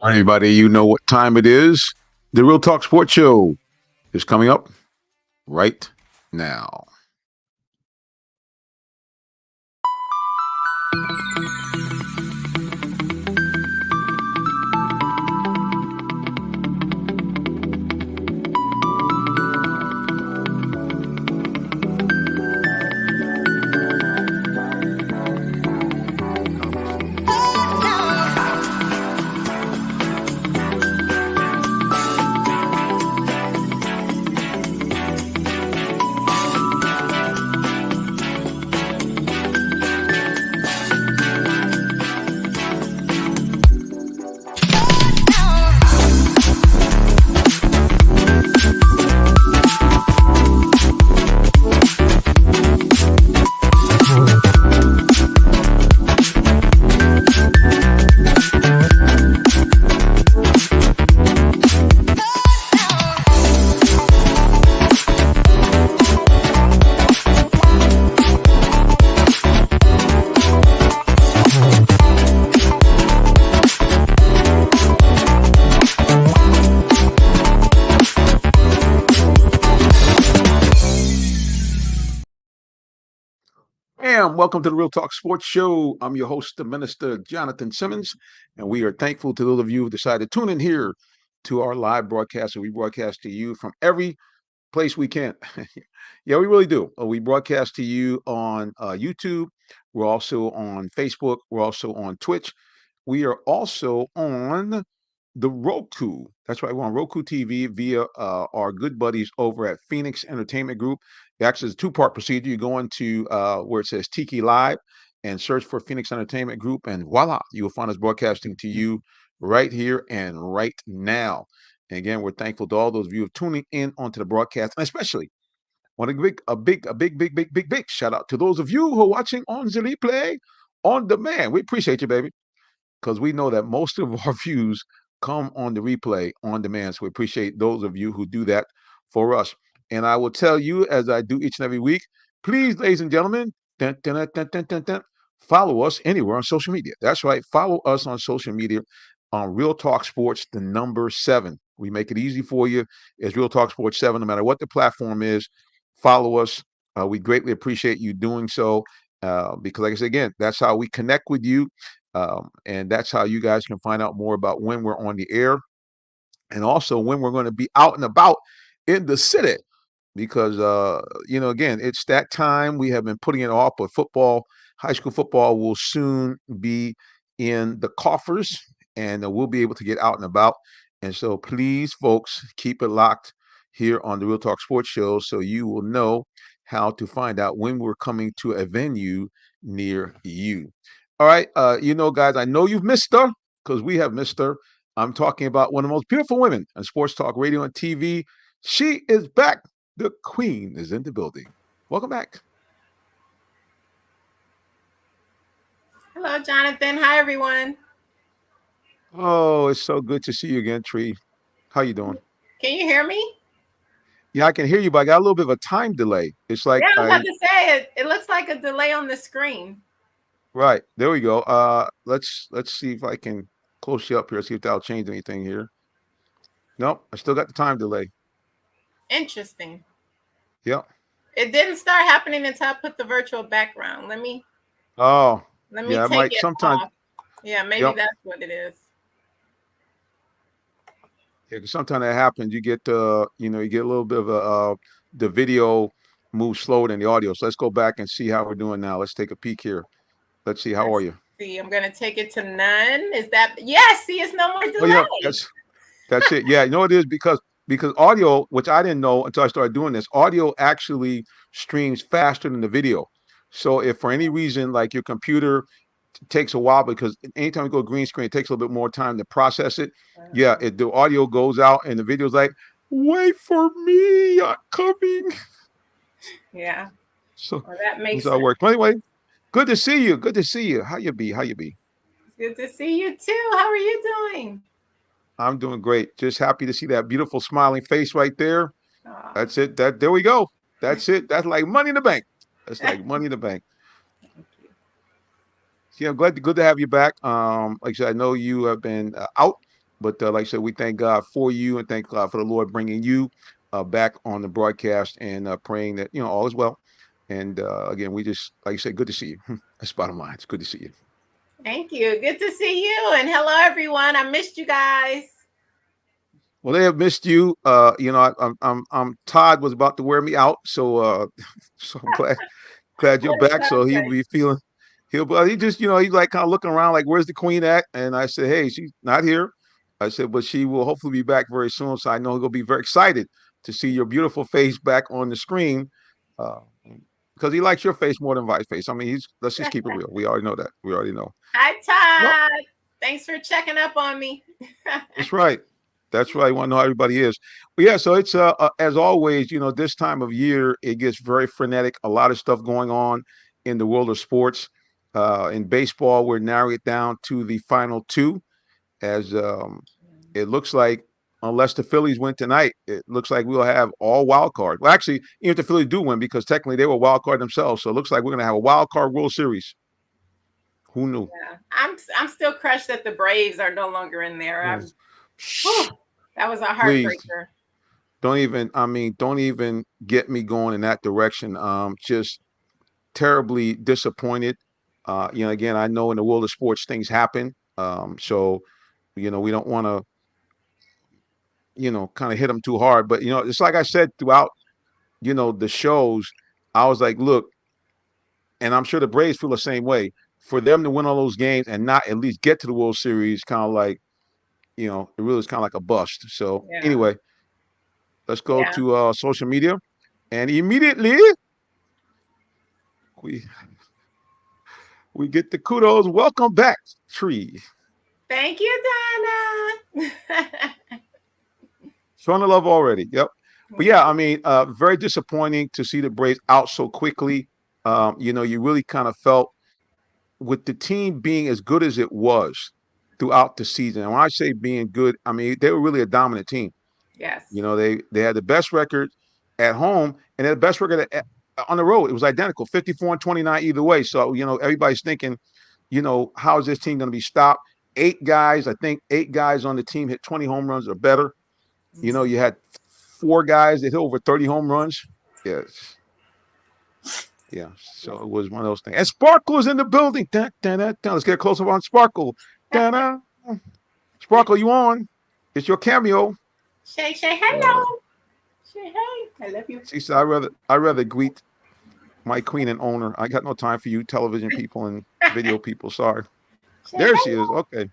Everybody, you know what time it is. The Real Talk Sports Show is coming up right now. And welcome to the Real Talk Sports Show. I'm your host, the Minister Jonathan Simmons, and we are thankful to those of you who decided to tune in here to our live broadcast. So we broadcast to you from every place we can. Yeah, we really do. We broadcast to you on YouTube. We're also on Facebook. We're also on Twitch. We are also on the Roku. That's right. We're on Roku TV via our good buddies over at Phoenix Entertainment Group. Actually, it's a two-part procedure. You go into where it says Tiki Live and search for Phoenix Entertainment Group, and voila, you will find us broadcasting to you right here and right now. And again, we're thankful to all those of you tuning in onto the broadcast, and especially want to give a big shout out to those of you who are watching on the replay on demand. We appreciate you, baby, because we know that most of our views come on the replay on demand. So we appreciate those of you who do that for us. And I will tell you, as I do each and every week, please, ladies and gentlemen, follow us anywhere on social media. That's right. Follow us on social media on Real Talk Sports, the number 7. We make it easy for you. It's Real Talk Sports 7, no matter what the platform is. Follow us. We greatly appreciate you doing so because, like I said, again, that's how we connect with you. And that's how you guys can find out more about when we're on the air and also when we're going to be out and about in the city. Because, again, it's that time. We have been putting it off, but high school football will soon be in the coffers and we'll be able to get out and about. And so please, folks, keep it locked here on the Real Talk Sports Show so you will know how to find out when we're coming to a venue near you. All right. Guys, I know you've missed her because we have missed her. I'm talking about one of the most beautiful women in sports talk radio and TV. She is back. The queen is in the building. Welcome back. Hello, Jonathan. Hi, everyone. Oh, it's so good to see you again, Tree. How you doing? Can you hear me? Yeah, I can hear you, but I got a little bit of a time delay. It's like Yeah, I was about to say it. It looks like a delay on the screen. Right. There we go. Let's see if I can close you up here, see if that'll change anything here. Nope, I still got the time delay. Interesting. Yep. It didn't start happening until I put the virtual background. Let me Oh, yeah, it take might it sometimes. off. Yeah, maybe Yep. that's what it is. Yeah, because sometimes that happens. You get you get a little bit of the video moves slower than the audio. So let's go back and see how we're doing now. Let's take a peek here. Let's see. How are you? See, I'm gonna take it to none. Is that yes? See, it's no more delay. Oh yeah, that's it. Yeah, you know it is because audio, which I didn't know until I started doing this, audio actually streams faster than the video. So if for any reason like your computer takes a while because anytime you go green screen, it takes a little bit more time to process it. Yeah, the audio goes out and the video's like, wait for me, I'm coming. Yeah. So that makes sense. Work. But anyway, good to see you. Good to see you. How you be? It's good to see you too. How are you doing? I'm doing great. Just happy to see that beautiful smiling face right there. That's it. There we go. That's it. That's like money in the bank. That's like money in the bank. Yeah, I'm good to have you back. Like I said, I know you have been out But like I said, we thank God for you and thank God for the Lord bringing you back on the broadcast and praying that all is well. And again, we just like you said, good to see you. That's bottom line. It's good to see you. Thank you. Good to see you. And hello, everyone. I missed you guys. Well, they have missed you. I'm Todd was about to wear me out, so so I'm glad you're What did back. God So he'll say? be feeling he just he's like kind of looking around like where's the queen at? And I said, hey, she's not here. I said, but she will hopefully be back very soon. So I know he'll be very excited to see your beautiful face back on the screen. Uh, because he likes your face more than Vi's face. I mean, let's just keep it real. We already know that. We already know. Hi, Well, Todd. Thanks for checking up on me. that's right. That's right. I want to know how everybody is. But yeah, so it's as always, this time of year it gets very frenetic. A lot of stuff going on in the world of sports. In baseball, we're narrowing it down to the final two, as it looks like, unless the Phillies win tonight, it looks like we'll have all wild card. Well, actually, even if the Phillies do win, because technically they were wild card themselves, so it looks like we're going to have a wild card World Series. Who knew? Yeah, I'm still crushed that the Braves are no longer in there. Oh, Whew, that was a please heartbreaker. don't even. I mean, don't even get me going in that direction. Just terribly disappointed. Again, I know in the world of sports things happen. So we don't want to kind of hit them too hard. But it's like I said throughout the shows, I was like, look, and I'm sure the Braves feel the same way. For them to win all those games and not at least get to the World Series, kind of like it really is kind of like a bust. So Yeah. anyway, let's go Yeah. to social media, and immediately we we get the kudos. Welcome back, Tree. Thank you, Donna. Showing the love already. Yep. But yeah, I mean, very disappointing to see the Braves out so quickly. You really kind of felt with the team being as good as it was throughout the season. And when I say being good, I mean they were really a dominant team. Yes. They had the best record at home and they had the best record on the road. It was identical, 54-29 either way. So everybody's thinking, how is this team going to be stopped? I think eight guys on the team hit 20 home runs or better. You had four guys that hit over 30 home runs. Yes. Yeah. So it was one of those things. And Sparkle is in the building. Dun, dun, dun, dun. Let's get a close up on Sparkle. Dun, dun. Sparkle, you on? It's your cameo. Say Uh, hello. Say hey. I love you. she said, I rather greet my queen and owner. I got no time for you television people and video people. Sorry. Say There she is. Okay.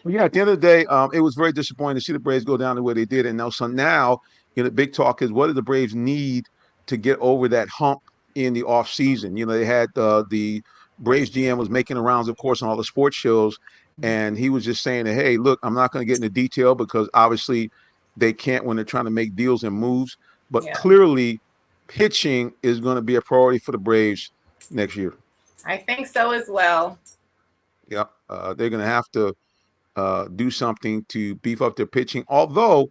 Well, yeah, at the end of the day, it was very disappointing to see the Braves go down the way they did. And now, the big talk is what do the Braves need to get over that hump in the off season? They had the Braves GM was making the rounds, of course, on all the sports shows, and he was just saying that, hey, look, I'm not going to get into detail because obviously they can't when they're trying to make deals and moves, but Yeah. clearly pitching is going to be a priority for the Braves next year. I think so as well. Yeah, they're going to have to do something to beef up their pitching. Although,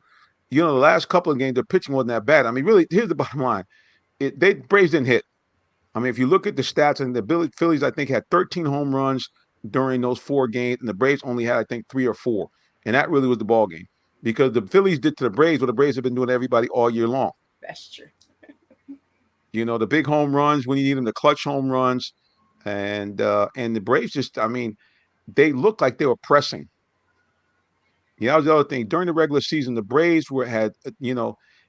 the last couple of games, their pitching wasn't that bad. I mean, really, here's the bottom line: Braves didn't hit. I mean, if you look at the stats, and the Phillies, I think, had 13 home runs during those four games, and the Braves only had, I think, three or four, and that really was the ball game because the Phillies did to the Braves what the Braves have been doing to everybody all year long. That's true. The big home runs when you need them, the clutch home runs, and the Braves just, I mean, they looked like they were pressing. Yeah, that was the other thing. During the regular season, the Braves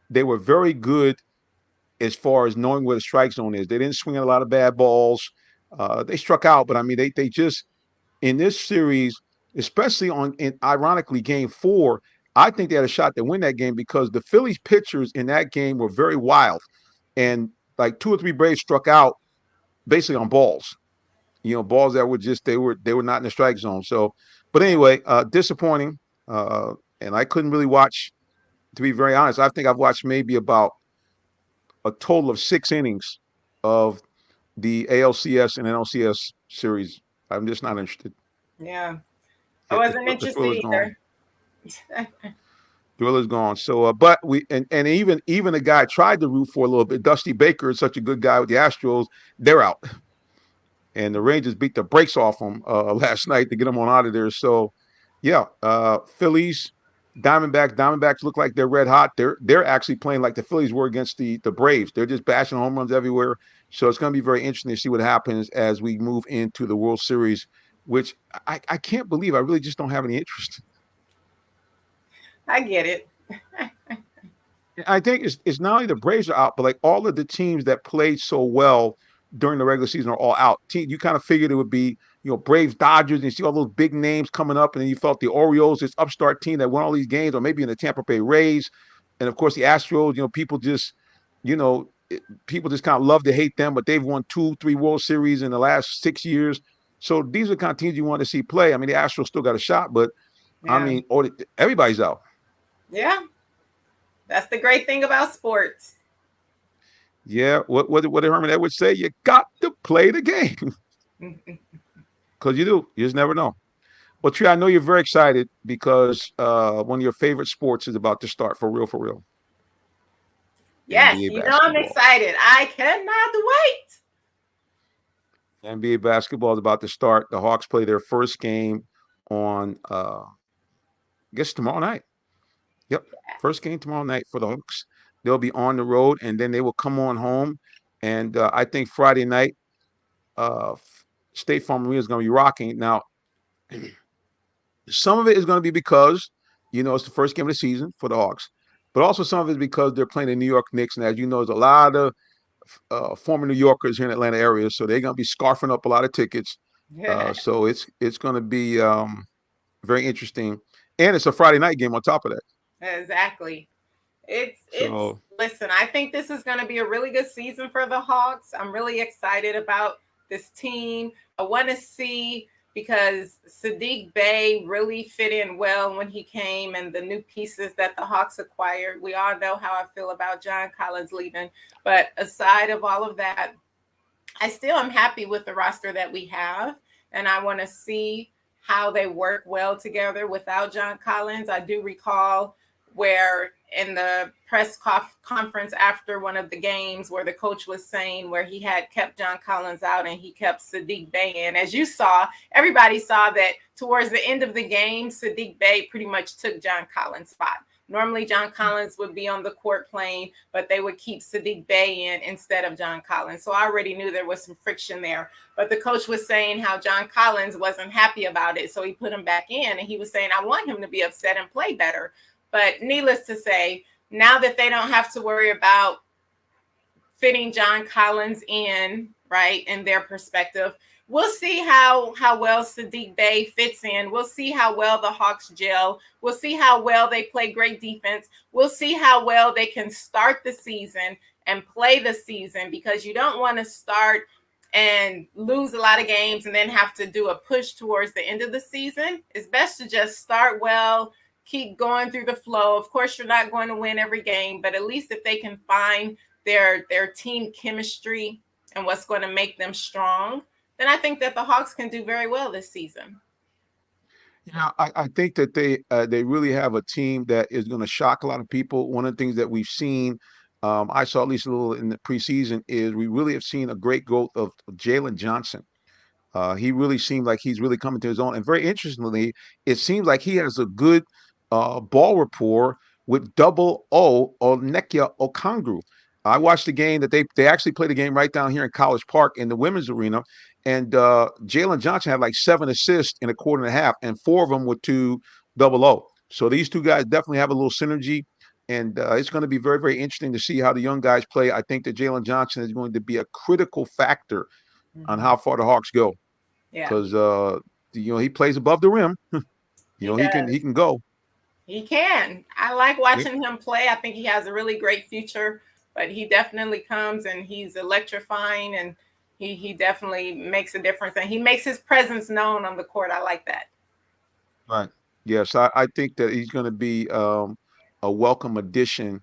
they were very good as far as knowing where the strike zone is. They didn't swing at a lot of bad balls. They struck out, but I mean, they just in this series, especially ironically game 4, I think they had a shot to win that game because the Phillies pitchers in that game were very wild, and like 2 or 3 Braves struck out basically on balls. Balls that were just they were not in the strike zone. So, but anyway, disappointing. Uh, and I couldn't really watch. To be very honest, I think I've watched maybe about a total of 6 innings of the ALCS and NLCS series. I'm just not interested. Yeah. I The, wasn't the thrill interested is gone. either. Thrill is gone. So, but we and even a guy I tried to root for a little bit. Dusty Baker is such a good guy with the Astros. They're out. and the Rangers beat the brakes off them last night to get them on out of there. So, yeah, Phillies, Diamondbacks look like they're red hot. They're actually playing like the Phillies were against the Braves. They're just bashing home runs everywhere. So it's going to be very interesting to see what happens as we move into the World Series, which I can't believe I really just don't have any interest. I get it. I think it's not only the Braves are out, but like all of the teams that played so well during the regular season are all out. You kind of figured it would be, Braves, Dodgers, and you see all those big names coming up, and then you felt the Orioles, this upstart team that won all these games, or maybe in the Tampa Bay Rays, and of course the Astros. You know, people just kind of love to hate them, but they've won 2, 3 World Series in the last 6 years. So these are the kind of teams you want to see play. I mean, the Astros still got a shot, but I Yeah. mean, everybody's out. Yeah. That's the great thing about sports. Yeah, what did Herman Edwards say? You got to play the game because you do. You just never know. Well, Trey, I know you're very excited because one of your favorite sports is about to start for real, for real. Yes, NBA you know I'm basketball. excited. I cannot wait. NBA basketball is about to start. The Hawks play their first game on, I guess, tomorrow night. Yep, first game tomorrow night for the Hawks. They'll be on the road, and then they will come on home. And I think Friday night, uh, State Farm Arena is going to be rocking. Now, some of it is going to be because, it's the first game of the season for the Hawks, but also some of it is because they're playing the New York Knicks. And as you know, there's a lot of former New Yorkers here in the Atlanta area, so they're going to be scarfing up a lot of tickets. So it's going to be very interesting, and it's a Friday night game on top of that. Exactly. It's So listen, I think this is going to be a really good season for the Hawks. I'm really excited about this team. I want to see because Sadiq Bey really fit in well when he came and the new pieces that the Hawks acquired. We all know how I feel about John Collins leaving, but aside of all of that, I still am happy with the roster that we have, and I want to see how they work well together without John Collins. I do recall where in the conference after one of the games where the coach was saying where he had kept John Collins out and he kept Sadiq Bey in. As you saw, everybody saw that towards the end of the game, Sadiq Bey pretty much took John Collins' spot. Normally, John Collins would be on the court playing, but they would keep Sadiq Bey in instead of John Collins. So I already knew there was some friction there. But the coach was saying how John Collins wasn't happy about it. So he put him back in, and he was saying, I want him to be upset and play better. But needless to say, now that they don't have to worry about fitting John Collins in, right, in their perspective, we'll see how well Sadiq Bey fits in. We'll see how well the Hawks gel. We'll see how well they play great defense. We'll see how well they can start the season and play the season, because you don't want to start and lose a lot of games and then have to do a push towards the end of the season. It's best to just start well, keep going through the flow. Of course, you're not going to win every game, but at least if they can find their team chemistry and what's going to make them strong, then I think that the Hawks can do very well this season. yeah, I think that they really have a team that is going to shock a lot of people. One of the things that we've seen, I saw at least a little in the preseason, is we really have seen a great growth of Jalen Johnson. He really seemed like he's really coming to his own. And very interestingly, it seems like he has a good ball rapport with Double O Onyeka Okongwu. I watched the game that they actually played a game right down here in College Park in the women's arena, and Jalen Johnson had like 7 assists in a quarter and a half, and 4 of them were to Double O. So these two guys definitely have a little synergy, and it's going to be very, very interesting to see how the young guys play. I think that Jalen Johnson is going to be a critical factor on how far the Hawks go, Yeah, because he plays above the rim. he He can does. go. He can. I like Yeah. watching him play. I think he has a really great future, but he definitely comes and he's electrifying, and he definitely makes a difference, and he makes his presence known on the court. I like that. Right. Yes, I think that he's going to be a welcome addition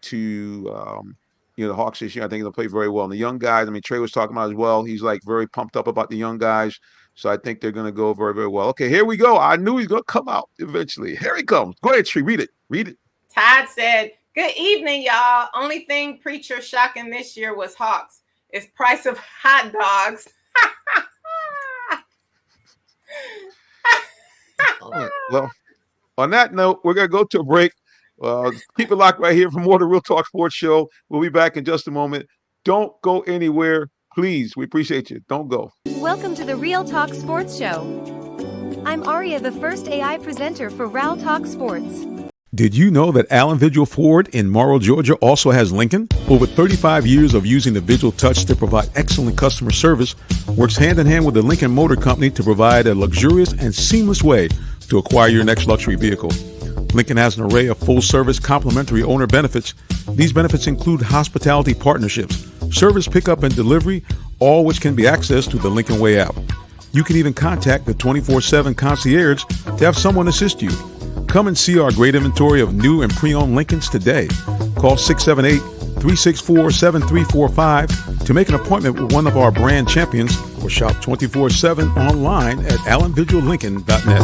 to the Hawks this year. I think they'll play very well. And the young guys, I mean, Trey was talking about as well. He's like very pumped up about the young guys. So I think they're going to go very, very well. Okay, here we go. I knew he's going to come out eventually. Here he comes. Go ahead, Trey. Read it. Read it. Todd said, "Good evening, y'all. Only thing preacher shocking this year was Hawks. It's price of hot dogs." All right. Well, on that note, we're going to go to a break. Keep it locked right here for more of the Real Talk Sports Show. We'll be back in just a moment. Don't go anywhere. Please, we appreciate you. Don't go. Welcome to the Real Talk Sports Show. I'm Aria, the first AI presenter for Real Talk Sports. Did you know that Allen Vigil Ford in Morrow, Georgia also has Lincoln? Over 35 years of using the Vigil Touch to provide excellent customer service, works hand in hand with the Lincoln Motor Company to provide a luxurious and seamless way to acquire your next luxury vehicle. Lincoln has an array of full-service complimentary owner benefits. These benefits include hospitality partnerships, service pickup and delivery, all which can be accessed through the Lincoln Way app. You can even contact the 24/7 concierge to have someone assist you. Come and see our great inventory of new and pre-owned Lincolns today. Call 678-364-7345 to make an appointment with one of our brand champions or shop 24/7 online at allenvigillincoln.net.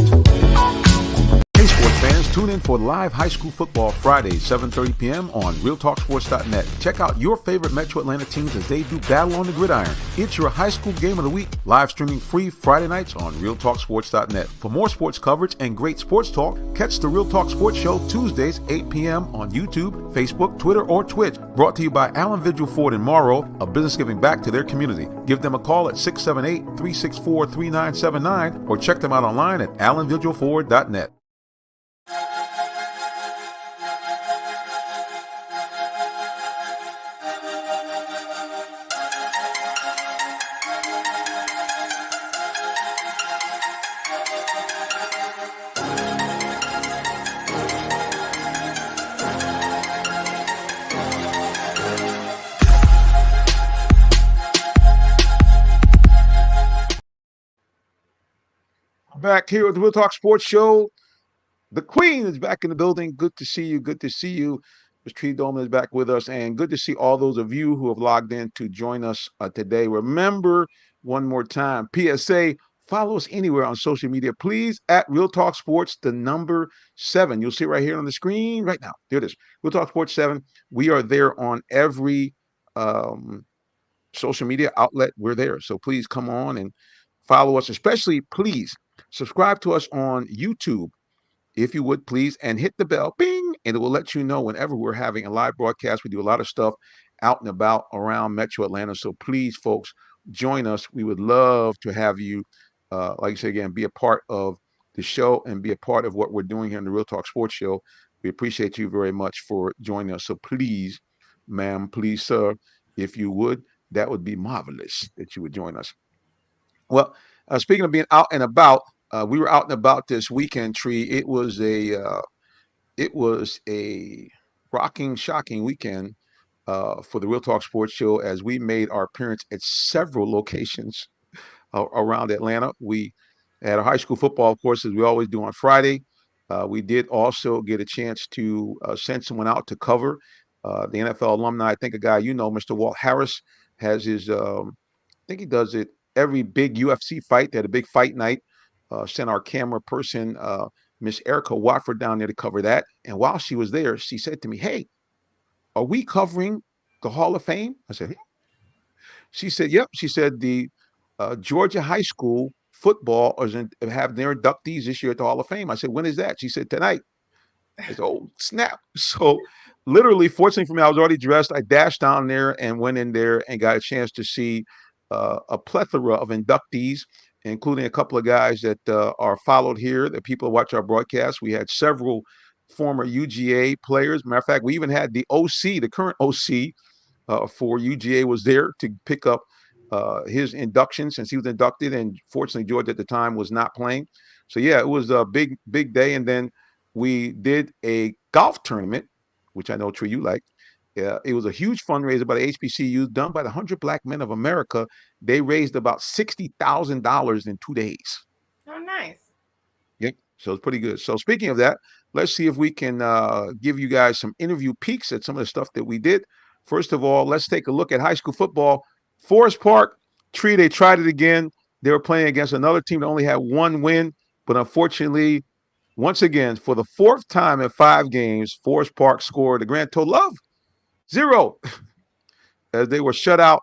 Hey sports fans, tune in for live high school football Friday, 7:30 p.m. on realtalksports.net. Check out your favorite Metro Atlanta teams as they do battle on the gridiron. It's your high school game of the week, live streaming free Friday nights on realtalksports.net. For more sports coverage and great sports talk, catch the Real Talk Sports Show Tuesdays, 8 p.m. on YouTube, Facebook, Twitter, or Twitch. Brought to you by Allen Vigil Ford in Morrow, a business giving back to their community. Give them a call at 678-364-3979 or check them out online at allenvigilford.net. Back here at the Real Talk Sports Show. The Queen is back in the building. Good to see you. Good to see you. Ms. Tree Dolman is back with us. And good to see all those of you who have logged in to join us today. Remember, one more time, PSA, follow us anywhere on social media. Please, at Real Talk Sports, the number 7. You'll see it right here on the screen right now. There it is. Real Talk Sports 7. We are there on every social media outlet. We're there. So please come on and follow us. Especially, please, subscribe to us on YouTube, if you would please, and hit the bell, bing, and it will let you know whenever we're having a live broadcast. We do a lot of stuff out and about around Metro Atlanta. So please, folks, join us. We would love to have you, like I said again, be a part of the show and be a part of what we're doing here in the Real Talk Sports Show. We appreciate you very much for joining us. So please, ma'am, please, sir, if you would, that would be marvelous that you would join us. Well, speaking of being out and about, we were out and about this weekend, Tree. It was a rocking, shocking weekend for the Real Talk Sports Show as we made our appearance at several locations around Atlanta. We had a high school football, of course, as we always do on Friday. We did also get a chance to send someone out to cover the NFL alumni. I think a guy you know, Mr. Walt Harris, has his. I think he does it every big UFC fight. They had a big fight night. Sent our camera person, Miss Erica Watford, down there to cover that. And while she was there, she said to me, "Hey, are we covering the Hall of Fame?" I said, "Hmm." She said, "Yep." She said the Georgia high school football have their inductees this year at the Hall of Fame. I said, "When is that?" She said, "Tonight." I said, "Oh, snap." So literally, fortunately for me, I was already dressed. I dashed down there and went in there and got a chance to see a plethora of inductees, including a couple of guys that are followed here, that people watch our broadcast. We had several former UGA players. Matter of fact, we even had the OC, the current OC for UGA was there to pick up his induction since he was inducted. And fortunately, George at the time was not playing. So, yeah, it was a big, big day. And then we did a golf tournament, which I know, Tree, you like. It was a huge fundraiser by the HBCU done by the 100 Black Men of America. They raised about $60,000 in 2 days. Oh, nice. Yep. So it's pretty good. So speaking of that, let's see if we can give you guys some interview peeks at some of the stuff that we did. First of all, let's take a look at high school football. Forest Park, Tree, they tried it again. They were playing against another team that only had one win, but unfortunately, once again, for the 4th time in 5 games, Forest Park scored a grand total of 0 as they were shut out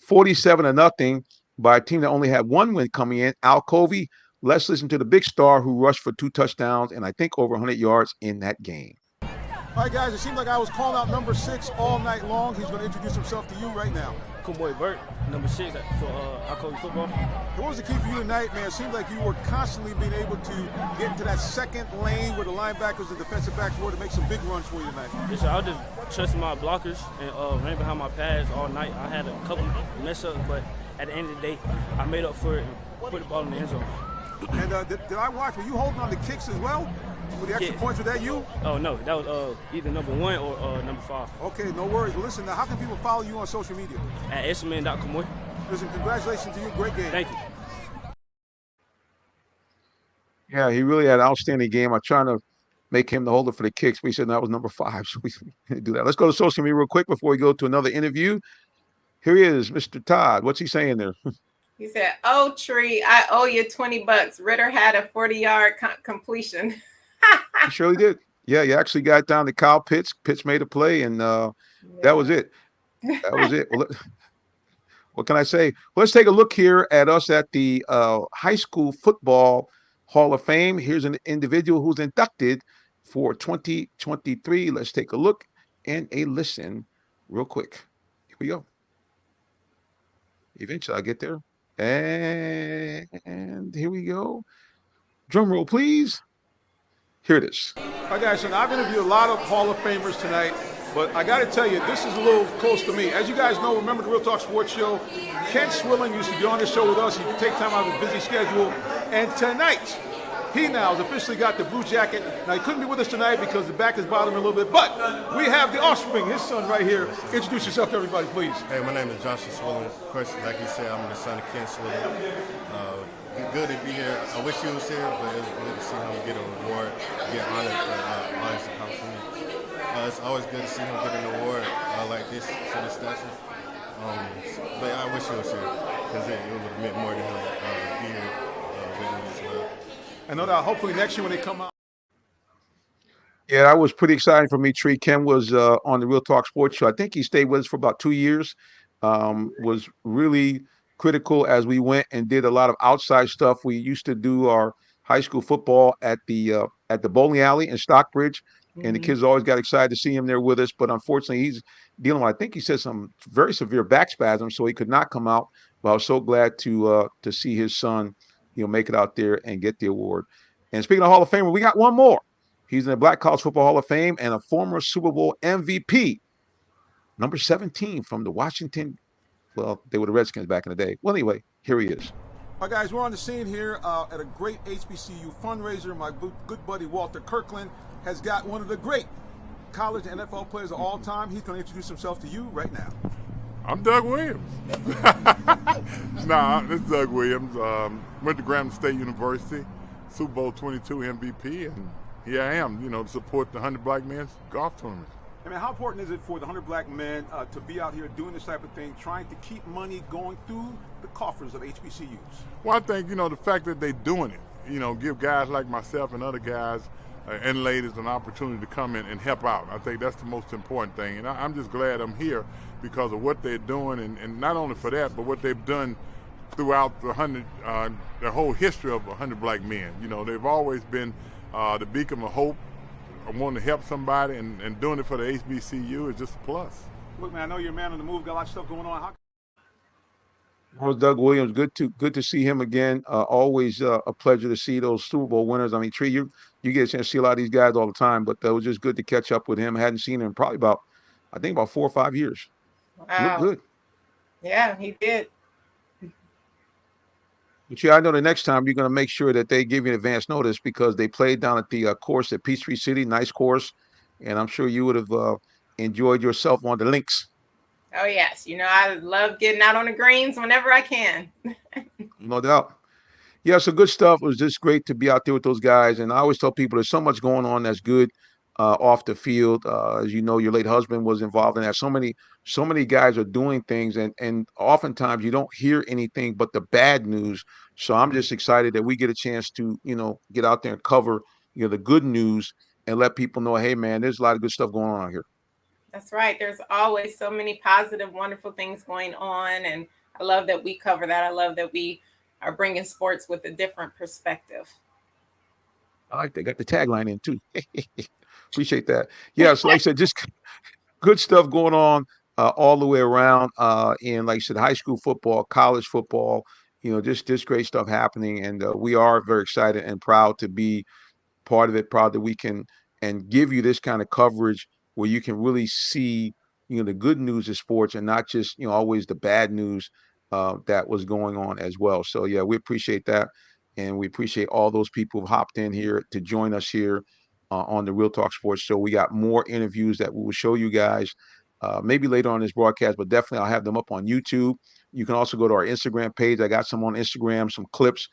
47-0 by a team that only had one win coming in, Al Covey. Let's listen to the big star who rushed for 2 touchdowns and I think over 100 yards in that game. All right, guys, it seems like I was calling out number 6 all night long. He's going to introduce himself to you right now. Boy Burt, number 6 for Alcoa football. What was the key for you tonight, man? It seems like you were constantly being able to get into that second lane where the linebackers and defensive backs were to make some big runs for you tonight. Yes, sir. I was just trusting my blockers and ran behind my pads all night. I had a couple mess ups, but at the end of the day, I made up for it and put the ball in the end zone. And did I watch? Were you holding on the kicks as well? For the extra points, was that you? Oh, no. That was either number 1 or number 5. Okay, no worries. Well, listen, now, how can people follow you on social media? At esman.com. Listen, congratulations to you. Great game. Thank you. Yeah, he really had an outstanding game. I'm trying to make him the holder for the kicks, but he said that was number 5, so we didn't do that. Let's go to social media real quick before we go to another interview. Here he is, Mr. Todd. What's he saying there? He said, "Oh, Tree, I owe you $20. Ritter had a 40-yard completion." He surely did. Yeah, he actually got down to Kyle Pitts. Pitts made a play, and that was it. That was it. Well, what can I say? Well, let's take a look here at us at the High School Football Hall of Fame. Here's an individual who's inducted for 2023. Let's take a look and a listen real quick. Here we go. Eventually, I'll get there. And here we go. Drum roll, please. Here it is. All right, guys, so now I've interviewed a lot of Hall of Famers tonight, but I got to tell you, this is a little close to me. As you guys know, remember the Real Talk Sports Show? Ken Swilling used to be on the show with us. He could take time out of his busy schedule. And tonight, he now has officially got the blue jacket. Now, he couldn't be with us tonight because the back is bothering him a little bit, but we have the offspring, his son right here. Introduce yourself to everybody, please. Hey, my name is Joshua Swilling. Of course, like you said, I'm the son of Ken Swilling. Good to be here. I wish he was here, but it's good to see him get an award, get honored for all his accomplishments. It's always good to see him get an award like this for the statue. But I wish he was here because it would have meant more to him to be here with me as well. I know that hopefully next year when they come out. Yeah, that was pretty exciting for me, Tree. Ken was on the Real Talk Sports Show. I think he stayed with us for about 2 years. Was really critical as we went and did a lot of outside stuff. We used to do our high school football at the bowling alley in Stockbridge, and the kids always got excited to see him there with us. But unfortunately, he's dealing with, I think he said, some very severe back spasms, so he could not come out. But I was so glad to see his son, make it out there and get the award. And speaking of Hall of Famer, we got one more. He's in the Black College Football Hall of Fame and a former Super Bowl MVP, number 17 from the Washington. Well, they were the Redskins back in the day. Well, anyway, here he is. All right, guys, we're on the scene here at a great HBCU fundraiser. My good buddy Walter Kirkland has got one of the great college and NFL players of all time. He's going to introduce himself to you right now. I'm Doug Williams. This is Doug Williams. Went to Grambling State University, Super Bowl 22 MVP, and here I am, to support the 100 Black Men's Golf Tournament. I mean, how important is it for the 100 Black Men to be out here doing this type of thing, trying to keep money going through the coffers of HBCUs? Well, I think, the fact that they're doing it, give guys like myself and other guys and ladies an opportunity to come in and help out. I think that's the most important thing. And I'm just glad I'm here because of what they're doing, and not only for that, but what they've done throughout the whole history of 100 Black Men. They've always been the beacon of hope. I want to help somebody, and doing it for the HBCU is just a plus. Look, man, I know you're a man on the move, got a lot of stuff going on. Well, Doug Williams, good to see him again. Always a pleasure to see those Super Bowl winners. I mean, Tree, you get a chance to see a lot of these guys all the time, but it was just good to catch up with him. I hadn't seen him probably about 4 or 5 years. Wow. Looked good. Yeah, he did. But yeah, I know the next time you're going to make sure that they give you advance notice because they played down at the course at Peachtree City, nice course, and I'm sure you would have enjoyed yourself on the links. Oh, yes. I love getting out on the greens whenever I can. No doubt. Yeah, so good stuff. It was just great to be out there with those guys, and I always tell people there's so much going on that's good off the field. As you know, your late husband was involved in that. So many guys are doing things, and oftentimes you don't hear anything but the bad news. So I'm just excited that we get a chance to, get out there and cover, the good news and let people know, hey, man, there's a lot of good stuff going on out here. That's right. There's always so many positive, wonderful things going on. And I love that we cover that. I love that we are bringing sports with a different perspective. I like they got the tagline in too. Appreciate that. Yeah, so like I said, just good stuff going on all the way around. In like I said, high school football, college football. Just great stuff happening, and we are very excited and proud to be part of it, proud that we can and give you this kind of coverage where you can really see, the good news of sports and not just, always the bad news that was going on as well. So yeah, we appreciate that. And we appreciate all those people who hopped in here to join us here on the Real Talk Sports Show. We got more interviews that we will show you guys maybe later on this broadcast, but definitely I'll have them up on YouTube. You can also go to our Instagram page. I got some on Instagram, some clips.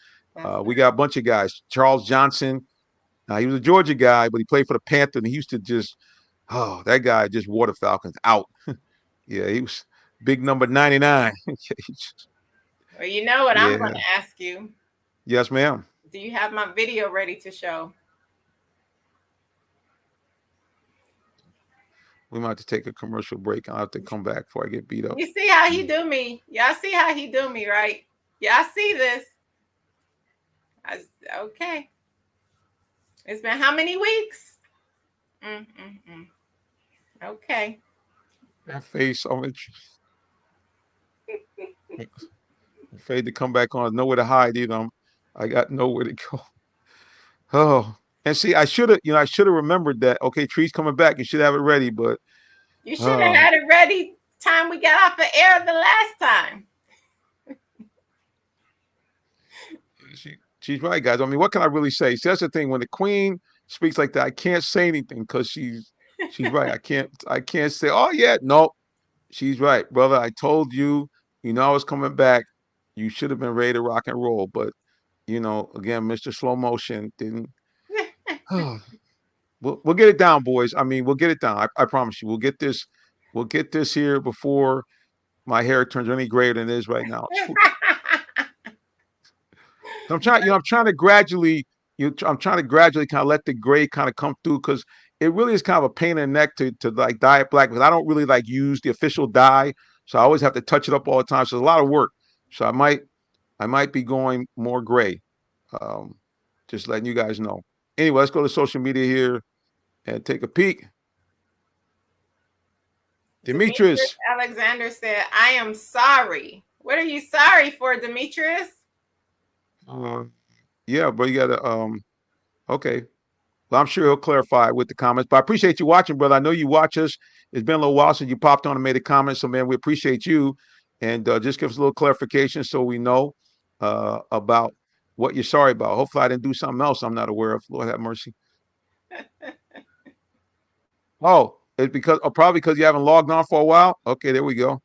We got a bunch of guys. Charles Johnson, he was a Georgia guy, but he played for the Panthers, and he used to that guy just wore the Falcons out. Yeah, he was big number 99. Well, you know what I'm going to ask you. Yes, ma'am. Do you have my video ready to show? We might have to take a commercial break. I'll have to come back before I get beat up. You see how he do me? Y'all see how he do me, right? Y'all see this? Okay. It's been how many weeks? Okay. That face so much. Afraid to come back on. Nowhere to hide either. I got nowhere to go. Oh, and see, I should have remembered that. Okay, Tree's coming back. You should have it ready, but you should have had it ready time we got off the air the last time. She's right, guys. I mean, what can I really say? See, that's the thing. When the Queen speaks like that, I can't say anything because she's right. I can't say, oh yeah, no. She's right, brother. I told you, I was coming back. You should have been ready to rock and roll. But, again, Mr. Slow Motion didn't. We'll get it down, boys. I mean, we'll get it down. I promise you. We'll get this here before my hair turns any grayer than it is right now. I'm trying to gradually kind of let the gray kind of come through because it really is kind of a pain in the neck to like dye it black because I don't really like use the official dye. So I always have to touch it up all the time. So it's a lot of work. So I might be going more gray. Just letting you guys know. Anyway, let's go to social media here and take a peek. Demetrius Alexander said, I am sorry. What are you sorry for, Demetrius? Yeah, but you gotta okay. Well, I'm sure he'll clarify with the comments. But I appreciate you watching, brother. I know you watch us. It's been a little while since you popped on and made a comment. So, man, we appreciate you. And just give us a little clarification so we know about what you're sorry about. Hopefully I didn't do something else I'm not aware of. Lord have mercy. Oh, it's probably because you haven't logged on for a while. Okay, there we go.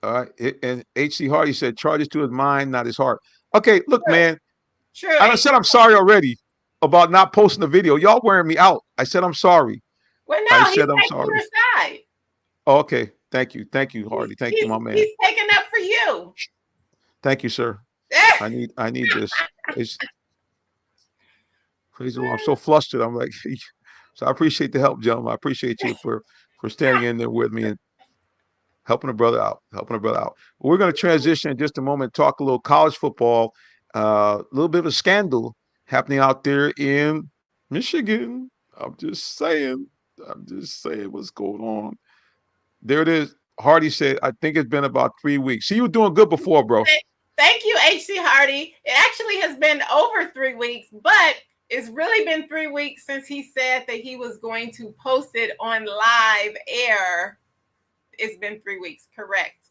All right. And H.C. Hardy said, charges to his mind, not his heart. Okay, look, man. True. I said I'm sorry already about not posting the video. Y'all wearing me out. I said I'm sorry. Well, no, I said I'm sorry. Your side. Oh, okay. Thank you, Hardy. Thank you, my man. He's taking up for you. Thank you, sir. I need this. Praise the Lord. I'm so flustered. I'm like, so I appreciate the help, gentlemen. I appreciate you for standing in there with me and helping a brother out. We're going to transition in just a moment, talk a little college football, a little bit of a scandal happening out there in Michigan. I'm just saying what's going on. There it is. Hardy said, I think it's been about 3 weeks. See, you were doing good before, bro. Thank you, H.C. Hardy. It actually has been over 3 weeks, but it's really been 3 weeks since he said that he was going to post it on live air. It's been 3 weeks, correct.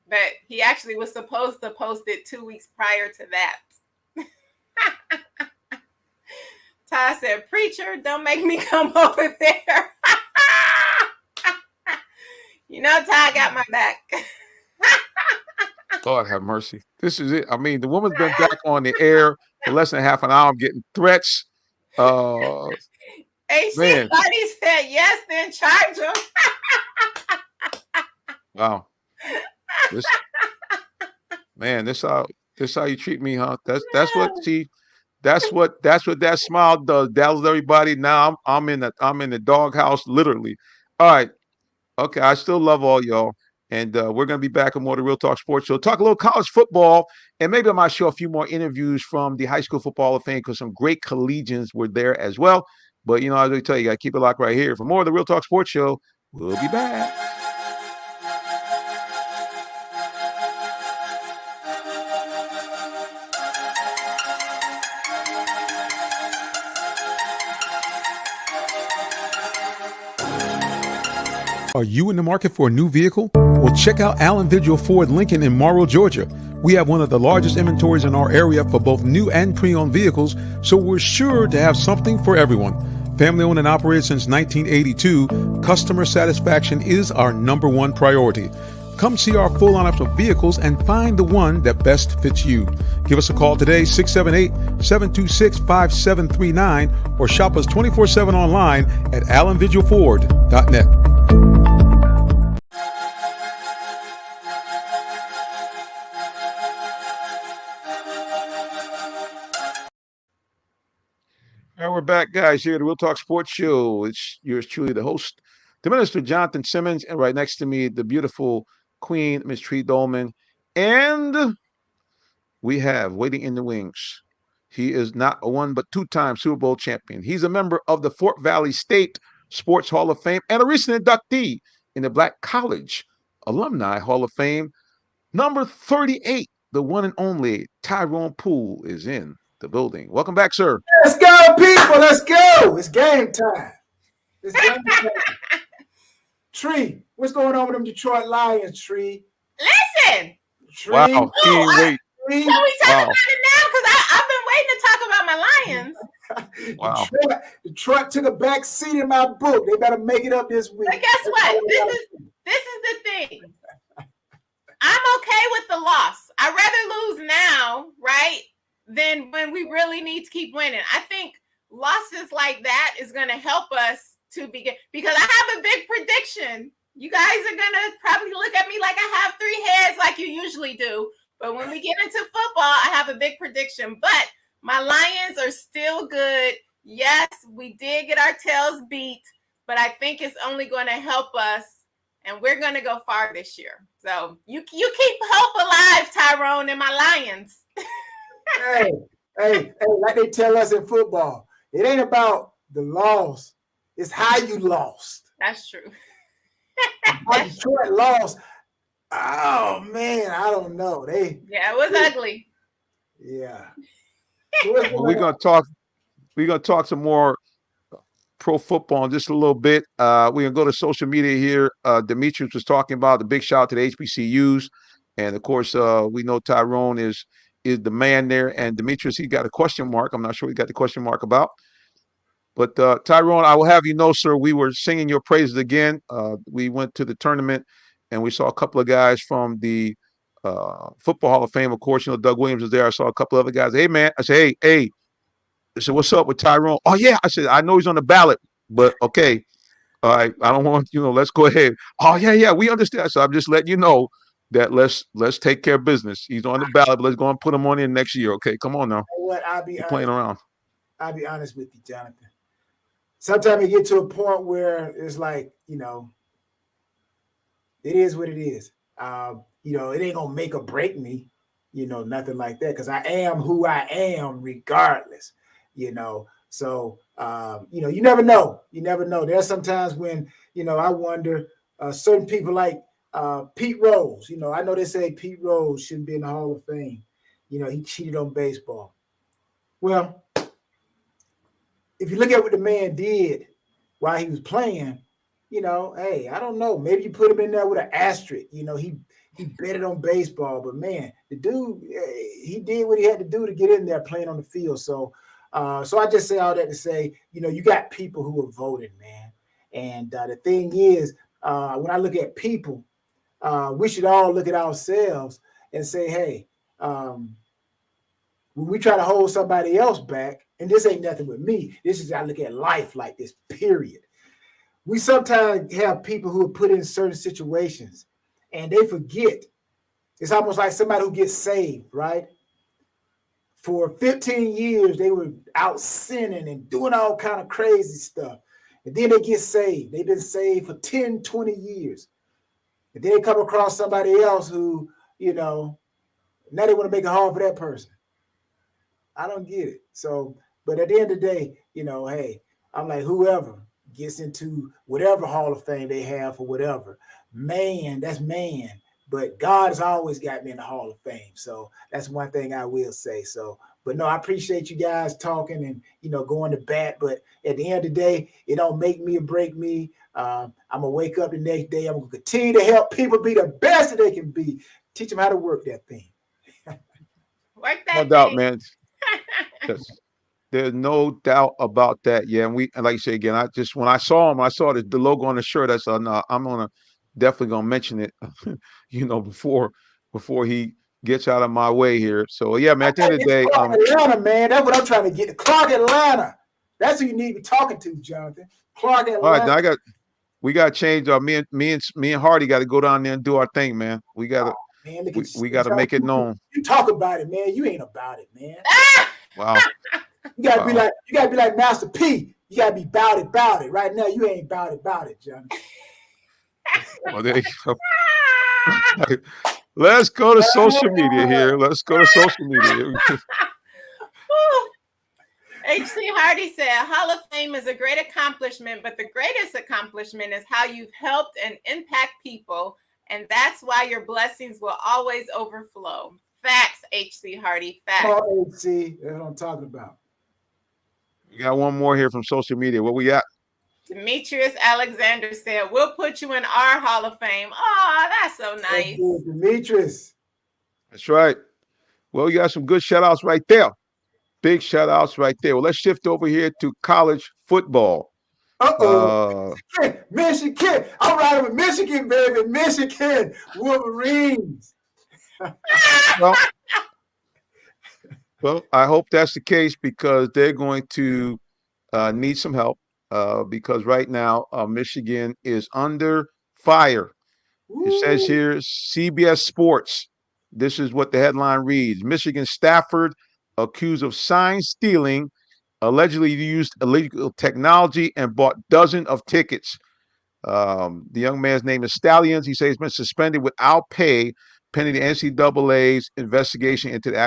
But he actually was supposed to post it 2 weeks prior to that. Ty said, preacher, don't make me come over there. You know, Ty got my back. God have mercy. This is it. I mean, the woman's been back on the air for less than half an hour. I'm getting threats. H.C. Hardy said, yes, then charge him. Wow. This how you treat me, huh? That's what that smile does. Dazzles everybody. Now I'm in the doghouse, literally. All right. Okay, I still love all y'all. And we're going to be back on more of the Real Talk Sports Show. Talk a little college football, and maybe I might show a few more interviews from the High School Football Hall of Fame because some great collegians were there as well. But, I was going to tell you, you got to keep it locked right here. For more of the Real Talk Sports Show, we'll be back. Are you in the market for a new vehicle? Well, check out Allen Vigil Ford Lincoln in Morrow, Georgia. We have one of the largest inventories in our area for both new and pre-owned vehicles, so we're sure to have something for everyone. Family owned and operated since 1982, customer satisfaction is our number one priority. Come see our full lineup of vehicles and find the one that best fits you. Give us a call today, 678-726-5739, or shop us 24/7 online at allenvigilford.net. And we're back, guys, here at the Real Talk Sports Show. It's yours truly, the host, the Minister Jonathan Simmons, and right next to me, the beautiful Queen, Miss Tree Dolman. And we have waiting in the wings. He is not a one, but two-time Super Bowl champion. He's a member of the Fort Valley State Sports Hall of Fame and a recent inductee in the Black College Alumni Hall of Fame. Number 38, the one and only Tyrone Poole is in the building. Welcome back, sir. Let's go, people. Let's go. It's game time. It's game time. Tree, what's going on with them Detroit Lions, Tree? Listen. Tree. Wow. He ain't wait. Can we talk about it now? Because I've been waiting to talk about my Lions. Wow. Detroit took a back seat in my book. They better make it up this week. But guess what? This is the thing. I'm okay with the loss. I'd rather lose now, right, than when we really need to keep winning. I think losses like that is going to help us to begin, because I have a big prediction. You guys are going to probably look at me like I have three heads like you usually do. But when we get into football, I have a big prediction. But my Lions are still good. Yes, we did get our tails beat, but I think it's only going to help us, and we're going to go far this year. So you keep hope alive, Tyrone, and my Lions. Hey, like they tell us in football, it ain't about the loss. It's how you lost. That's true. How Detroit lost. Oh, man, I don't know. It was ugly. Yeah. Well, we're gonna talk some more pro football in just a little bit. We're gonna go to social media here. Demetrius was talking about the big shout out to the HBCUs, and of course, we know Tyrone is the man there. And Demetrius, he got a question mark. I'm not sure he got the question mark about. But Tyrone, I will have you know, sir, we were singing your praises again. We went to the tournament, and we saw a couple of guys from the Football Hall of Fame. Of course, Doug Williams was there. I saw a couple of other guys. Hey, man. I said, hey. I said, what's up with Tyrone? Oh, yeah. I said, I know he's on the ballot, but okay. All right. I don't want, let's go ahead. Oh, yeah. We understand. So I'm just letting you know that let's take care of business. He's on the ballot, but let's go and put him on in next year. Okay. Come on now. You're playing around. I'll be honest with you, Jonathan. Sometimes you get to a point where it's like, it is what it is. It ain't gonna make or break me, nothing like that, because I am who I am regardless, So you never know. You never know. There's sometimes when I wonder, certain people like Pete Rose. I know they say Pete Rose shouldn't be in the Hall of Fame. He cheated on baseball. Well, if you look at what the man did while he was playing, hey, I don't know. Maybe you put him in there with an asterisk. He betted on baseball, but man, the dude, he did what he had to do to get in there playing on the field. So I just say all that to say, you got people who are voting, man. And the thing is, when I look at people, we should all look at ourselves and say, hey, when we try to hold somebody else back, and this ain't nothing with me, this is, I look at life like this, period. We sometimes have people who are put in certain situations and they forget. It's almost like somebody who gets saved, right? For 15 years, they were out sinning and doing all kind of crazy stuff. And then they get saved. They've been saved for 10, 20 years. And then they come across somebody else who, now they want to make it hard for that person. I don't get it. So, but at the end of the day, hey, I'm like, whoever gets into whatever Hall of Fame they have for whatever, man, that's man. But God has always got me in the Hall of Fame. So that's one thing I will say. So, but no, I appreciate you guys talking and, going to bat. But at the end of the day, it don't make me or break me. I'm going to wake up the next day. I'm going to continue to help people be the best that they can be. Teach them how to work that thing. Work that No thing. doubt, man. There's no doubt about that. Yeah, and like you say again, when I saw him, I saw the logo on the shirt. I said, no, I'm definitely gonna mention it, before he gets out of my way here. So yeah, man. At the end of the day, Clark Atlanta, man. That's what I'm trying to get. Clark Atlanta. That's who you need to be talking to, Jonathan. Clark Atlanta. All right, now we got to change. Me and Hardy got to go down there and do our thing, man. We got to. Man, we got to make it known. You talk about it, man. You ain't about it, man. Wow. You gotta be like Master P. You gotta be about it. Right now, you ain't about it, Johnny. Well, there you go. Let's go to social media here. H.C. Hardy said, Hall of Fame is a great accomplishment, but the greatest accomplishment is how you've helped and impact people, and that's why your blessings will always overflow. Facts, H.C. Hardy, facts. Oh, H.C., that's what I'm talking about. We got one more here from social media. What we got? Demetrius Alexander said, we'll put you in our Hall of Fame. Oh, that's so nice. Demetrius. That's right. Well, you got some good shout-outs right there. Big shout-outs right there. Well, let's shift over here to college football. Michigan. I'm riding with Michigan, baby. Michigan Wolverines. Well, I hope that's the case because they're going to need some help because right now Michigan is under fire. Ooh. It says here, CBS Sports. This is what the headline reads. Michigan Stafford accused of sign stealing, allegedly used illegal technology and bought dozens of tickets. The young man's name is Stallions. He says he's been suspended without pay pending the NCAA's investigation into the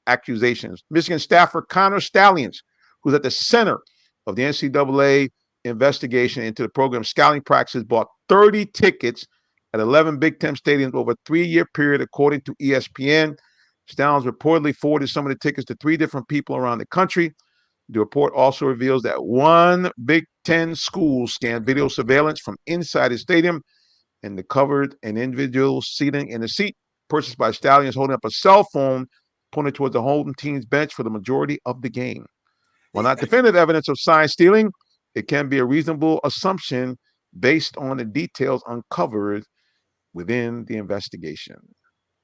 accusations. Michigan staffer Connor Stallions, who's at the center of the NCAA investigation into the program's scouting practices, bought 30 tickets at 11 Big Ten stadiums over a 3-year period, according to ESPN. Stallions reportedly forwarded some of the tickets to 3 different people around the country. The report also reveals that one Big Ten school scanned video surveillance from inside the stadium and discovered an individual sitting in a seat purchased by Stallions holding up a cell phone pointed towards the home team's bench for the majority of the game. While not definitive evidence of sign stealing, it can be a reasonable assumption based on the details uncovered within the investigation.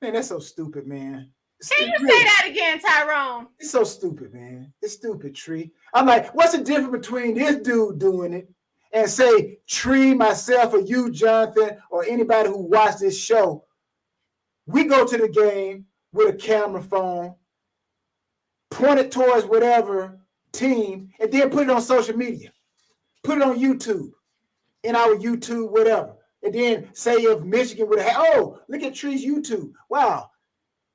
Man, that's so stupid, man. Can you say that again, Tyrone? It's so stupid, man. It's stupid, Tree. I'm like, what's the difference between this dude doing it and say, Tree, myself, or you, Jonathan, or anybody who watched this show? We go to the game with a camera phone, point it towards whatever team, and then put it on social media. Put it on YouTube, in our YouTube, whatever. And then say if Michigan would have, look at Tree's YouTube. Wow.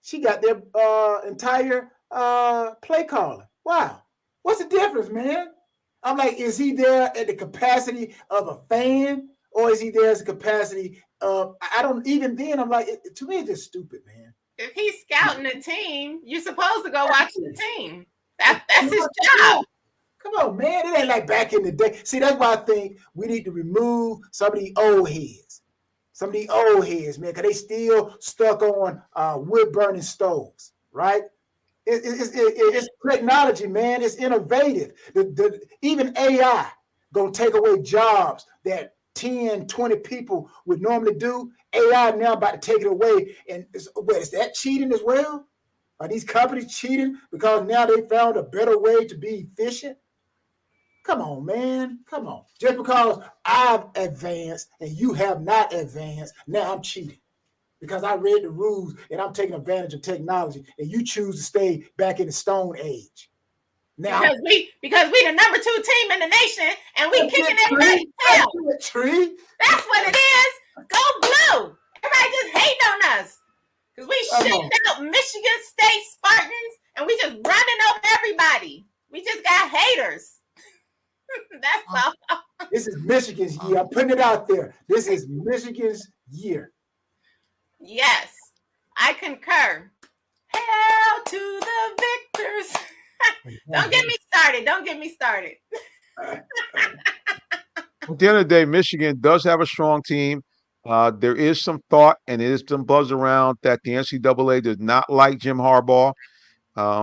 She got their entire play calling. Wow. What's the difference, man? I'm like, is he there at the capacity of a fan or is he there as a capacity of, I don't, even then, I'm like, to me, it's just stupid, man. If he's scouting a team, you're supposed to go watch the team. That's his job. Come on, man. It ain't like back in the day. See, that's why I think we need to remove some of the old heads. Some of the old heads, man, because they still stuck on wood-burning stoves, right? It's technology, man. It's innovative. Even AI going to take away jobs that 10, 20 people would normally do. AI now about to take it away. And is that cheating as well? Are these companies cheating because now they found a better way to be efficient? Come on, man. Come on. Just because I've advanced and you have not advanced, now I'm cheating. Because I read the rules and I'm taking advantage of technology and you choose to stay back in the Stone Age. Now because we the number 2 team in the nation and we kicking everybody's tail. Tree. That's what it is. Go blue. because we shipped out Michigan State Spartans and we just running over everybody. We just got haters. That's all. This is Michigan's year. I'm putting it out there. This is Michigan's year. Yes, I concur. Hail to the victors. Don't get me started. Don't get me started. At the end of the day, Michigan does have a strong team. There is some thought and there is some buzz around that the NCAA does not like Jim Harbaugh.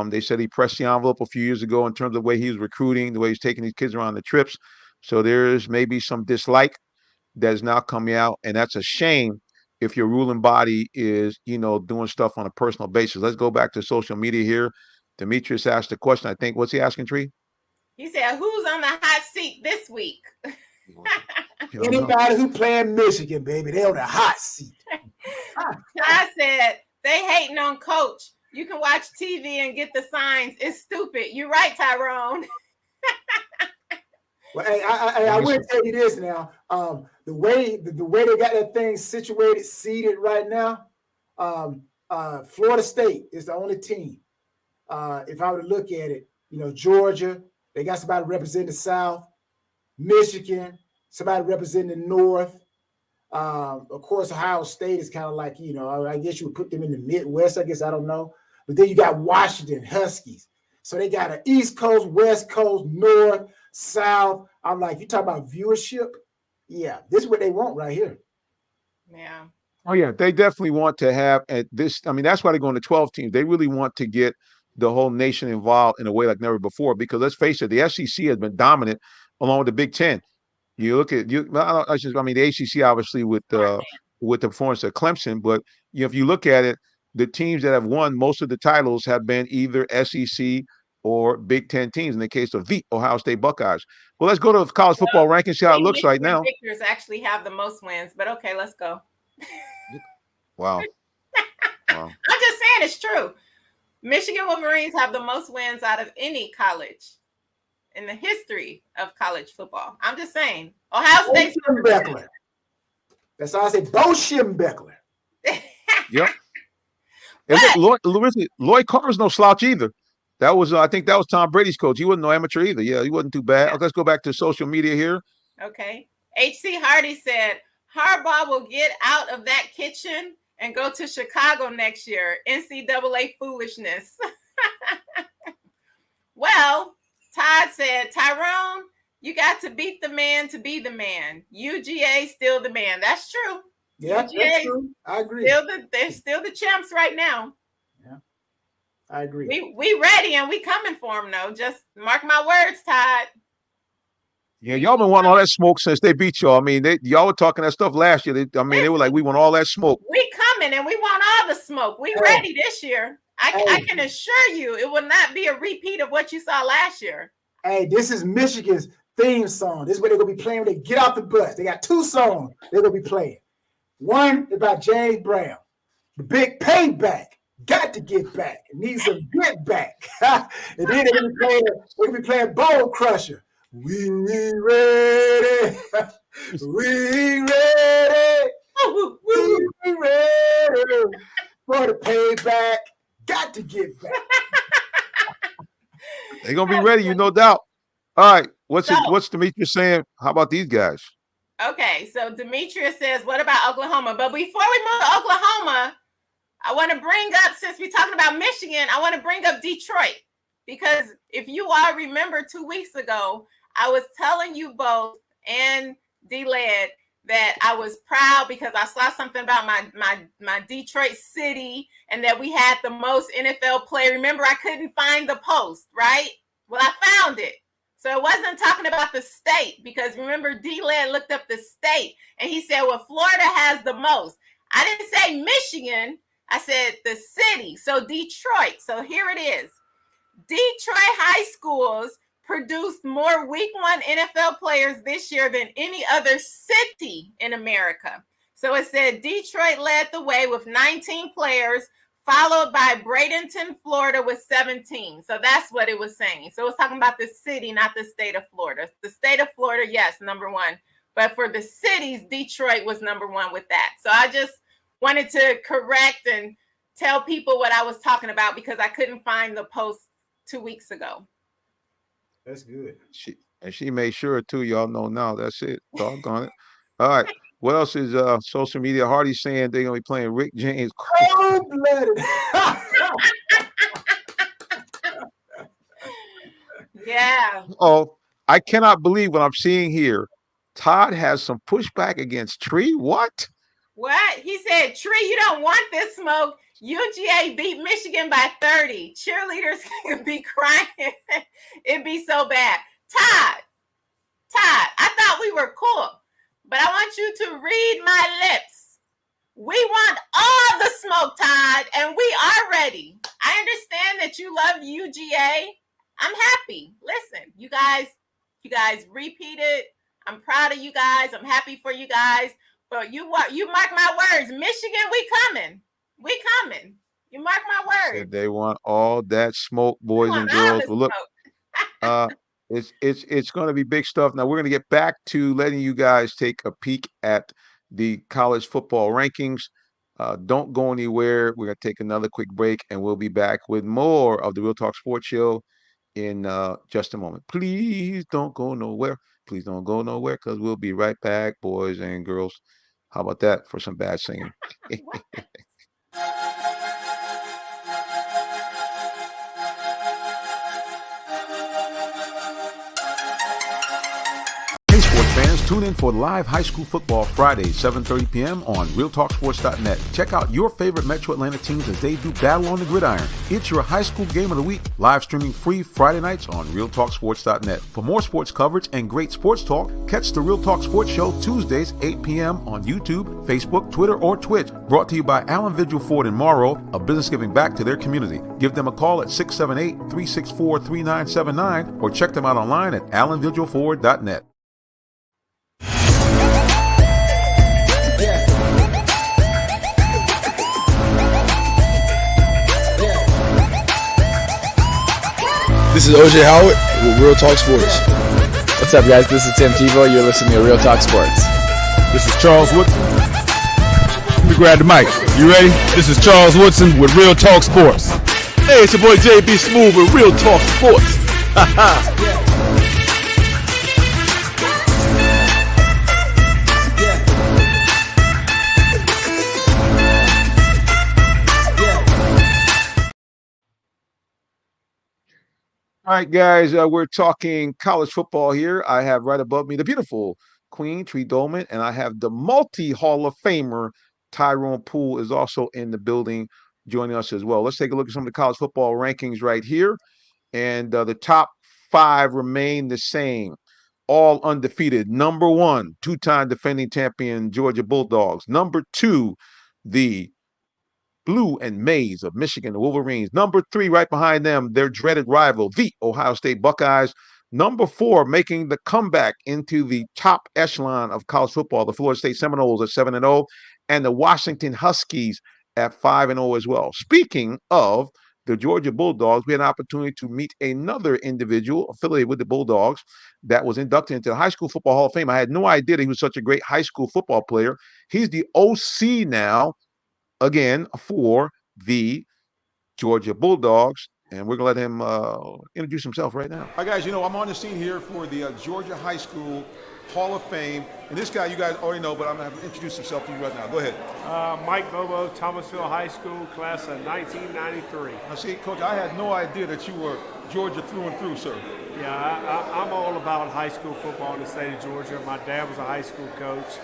They said he pressed the envelope a few years ago in terms of the way he was recruiting, the way he's taking these kids around the trips. So there is maybe some dislike that is now coming out, and that's a shame if your ruling body is, doing stuff on a personal basis. Let's go back to social media here. Demetrius asked the question. I think, what's he asking, Tree? He said, who's on the hot seat this week? Anybody who playing Michigan, baby, they on the hot seat. I said, they hating on Coach. You can watch TV and get the signs. It's stupid. You're right, Tyrone. Well, hey, I will tell you this now. The way they got that thing situated, seated right now, Florida State is the only team. If I were to look at it, Georgia, they got somebody representing the South. Michigan, somebody representing the North. Of course, Ohio State is kind of like, I guess you would put them in the Midwest. I guess, I don't know. But then you got Washington Huskies. So they got an East Coast, West Coast, North, South. I'm like, you talk about viewership? Yeah, this is what they want right here. Yeah. Oh, yeah, they definitely want to have this. I mean, that's why they're going to 12 teams. They really want to get the whole nation involved in a way like never before, because let's face it, the SEC has been dominant along with the Big Ten. You look at the ACC obviously with the performance of Clemson, but if you look at it, the teams that have won most of the titles have been either SEC or Big Ten teams. In the case of the Ohio State Buckeyes. Well, let's go to the college football rankings, see how it looks right now. Victors actually have the most wins, but okay, let's go. Wow. I'm just saying it's true. Michigan Wolverines have the most wins out of any college in the history of college football. I'm just saying. Ohio State's Schembechler. That's all I say. Bo Schembechler. Yep. Lloyd Carter's no slouch either. That was, I think that was Tom Brady's coach. He wasn't no amateur either. Yeah, he wasn't too bad. Let's go back to social media here. Okay. H.C. Hardy said, Harbaugh will get out of that kitchen and go to Chicago next year. NCAA foolishness. Well, Todd said, Tyrone, you got to beat the man to be the man. UGA still the man. That's true. Yeah, UGA, that's true. I agree. They're still the champs right now. Yeah, I agree. We ready and we coming for them, though. Just mark my words, Todd. Yeah, y'all been wanting all that smoke since they beat y'all. I mean, y'all were talking that stuff last year. They were like, we want all that smoke. We coming and we want all the smoke. We ready this year. I can assure you it will not be a repeat of what you saw last year. Hey, this is Michigan's theme song. This is what they're going to be playing when they get off the bus. They got two songs they're going to be playing. One is about James Brown. The big payback. Got to get back. It needs some get back. And then they're going to be playing Bone Crusher. We ready. We ready. We ready for the payback. Got to get back. They're gonna be ready, no doubt. All right, what's Demetrius saying? How about these guys? Okay, so Demetrius says, "What about Oklahoma?" But before we move to Oklahoma, I want to bring up, since we're talking about Michigan, I want to bring up Detroit, because if you all remember 2 weeks ago, I was telling you both and D-Led that I was proud because I saw something about my Detroit city and that we had the most NFL player. Remember, I couldn't find the post, right? Well, I found it. So it wasn't talking about the state, because remember, D-Led looked up the state and he said, well, Florida has the most. I didn't say Michigan. I said the city. So Detroit. So here it is. Detroit high schools produced more week one NFL players this year than any other city in America. So it said Detroit led the way with 19 players, followed by Bradenton, Florida with 17. So that's what it was saying. So it was talking about the city, not the state of Florida. The state of Florida, yes, number one. But for the cities, Detroit was number one with that. So I just wanted to correct and tell people what I was talking about because I couldn't find the post 2 weeks ago. That's good. She made sure too. Y'all know now. That's it. Doggone it. All right. What else is social media? Hardy's saying they're gonna be playing Rick James. Cold-blooded. Yeah. Oh, I cannot believe what I'm seeing here. Todd has some pushback against Tree. What? What? He said, Tree, you don't want this smoke. UGA beat Michigan by 30. Cheerleaders could be crying. It'd be so bad. Todd, I thought we were cool, but I want you to read my lips. We want all the smoke, Todd, and we are ready. I understand that you love UGA. I'm happy. Listen, you guys repeated. I'm proud of you guys. I'm happy for you guys. But you mark my words. Michigan, we coming. We coming. You mark my words. Said they want all that smoke, boys and girls. Well, look, it's going to be big stuff. Now we're going to get back to letting you guys take a peek at the college football rankings. Don't go anywhere. We're going to take another quick break, and we'll be back with more of the Real Talk Sports Show in just a moment. Please don't go nowhere. Please don't go nowhere, because we'll be right back, boys and girls. How about that for some bad singing? Hey, sports fans, tune in for live high school football Fridays, 7:30 p.m. on RealTalkSports.net. Check out your favorite Metro Atlanta teams as they do battle on the gridiron. It's your high school game of the week, live streaming free Friday nights on RealTalkSports.net. For more sports coverage and great sports talk, catch the Real Talk Sports Show Tuesdays, 8 p.m. on YouTube, Facebook, Twitter, or Twitch. Brought to you by Allen Vigil Ford in Morrow, a business giving back to their community. Give them a call at 678-364-3979 or check them out online at AllenVigilFord.net. This is OJ Howard with Real Talk Sports. What's up, guys? This is Tim Tebow. You're listening to Real Talk Sports. This is Charles Woodson. Let me grab the mic. You ready? This is Charles Woodson with Real Talk Sports. Hey, it's your boy JB Smooth with Real Talk Sports. All right, guys, we're talking college football here. I have right above me the beautiful Queen Tree Dolman, and I have the multi-Hall of Famer Tyrone Poole is also in the building joining us as well. Let's take a look at some of the college football rankings right here. And the top 5 remain the same, all undefeated. Number 1, two-time defending champion Georgia Bulldogs. Number 2, the Blue and Maize of Michigan, the Wolverines. Number 3, right behind them, their dreaded rival, the Ohio State Buckeyes. Number 4, making the comeback into the top echelon of college football, the Florida State Seminoles at 7-0, and the Washington Huskies at 5-0 as well. Speaking of the Georgia Bulldogs, we had an opportunity to meet another individual affiliated with the Bulldogs that was inducted into the High School Football Hall of Fame. I had no idea that he was such a great high school football player. He's the OC now, again, for the Georgia Bulldogs, and we're going to let him introduce himself right now. Hi, guys. I'm on the scene here for the Georgia High School Hall of Fame. And this guy you guys already know, but I'm going to have to introduce himself to you right now. Go ahead. Mike Bobo, Thomasville High School, class of 1993. Now, see, Coach, I had no idea that you were Georgia through and through, sir. Yeah, I'm all about high school football in the state of Georgia. My dad was a high school coach.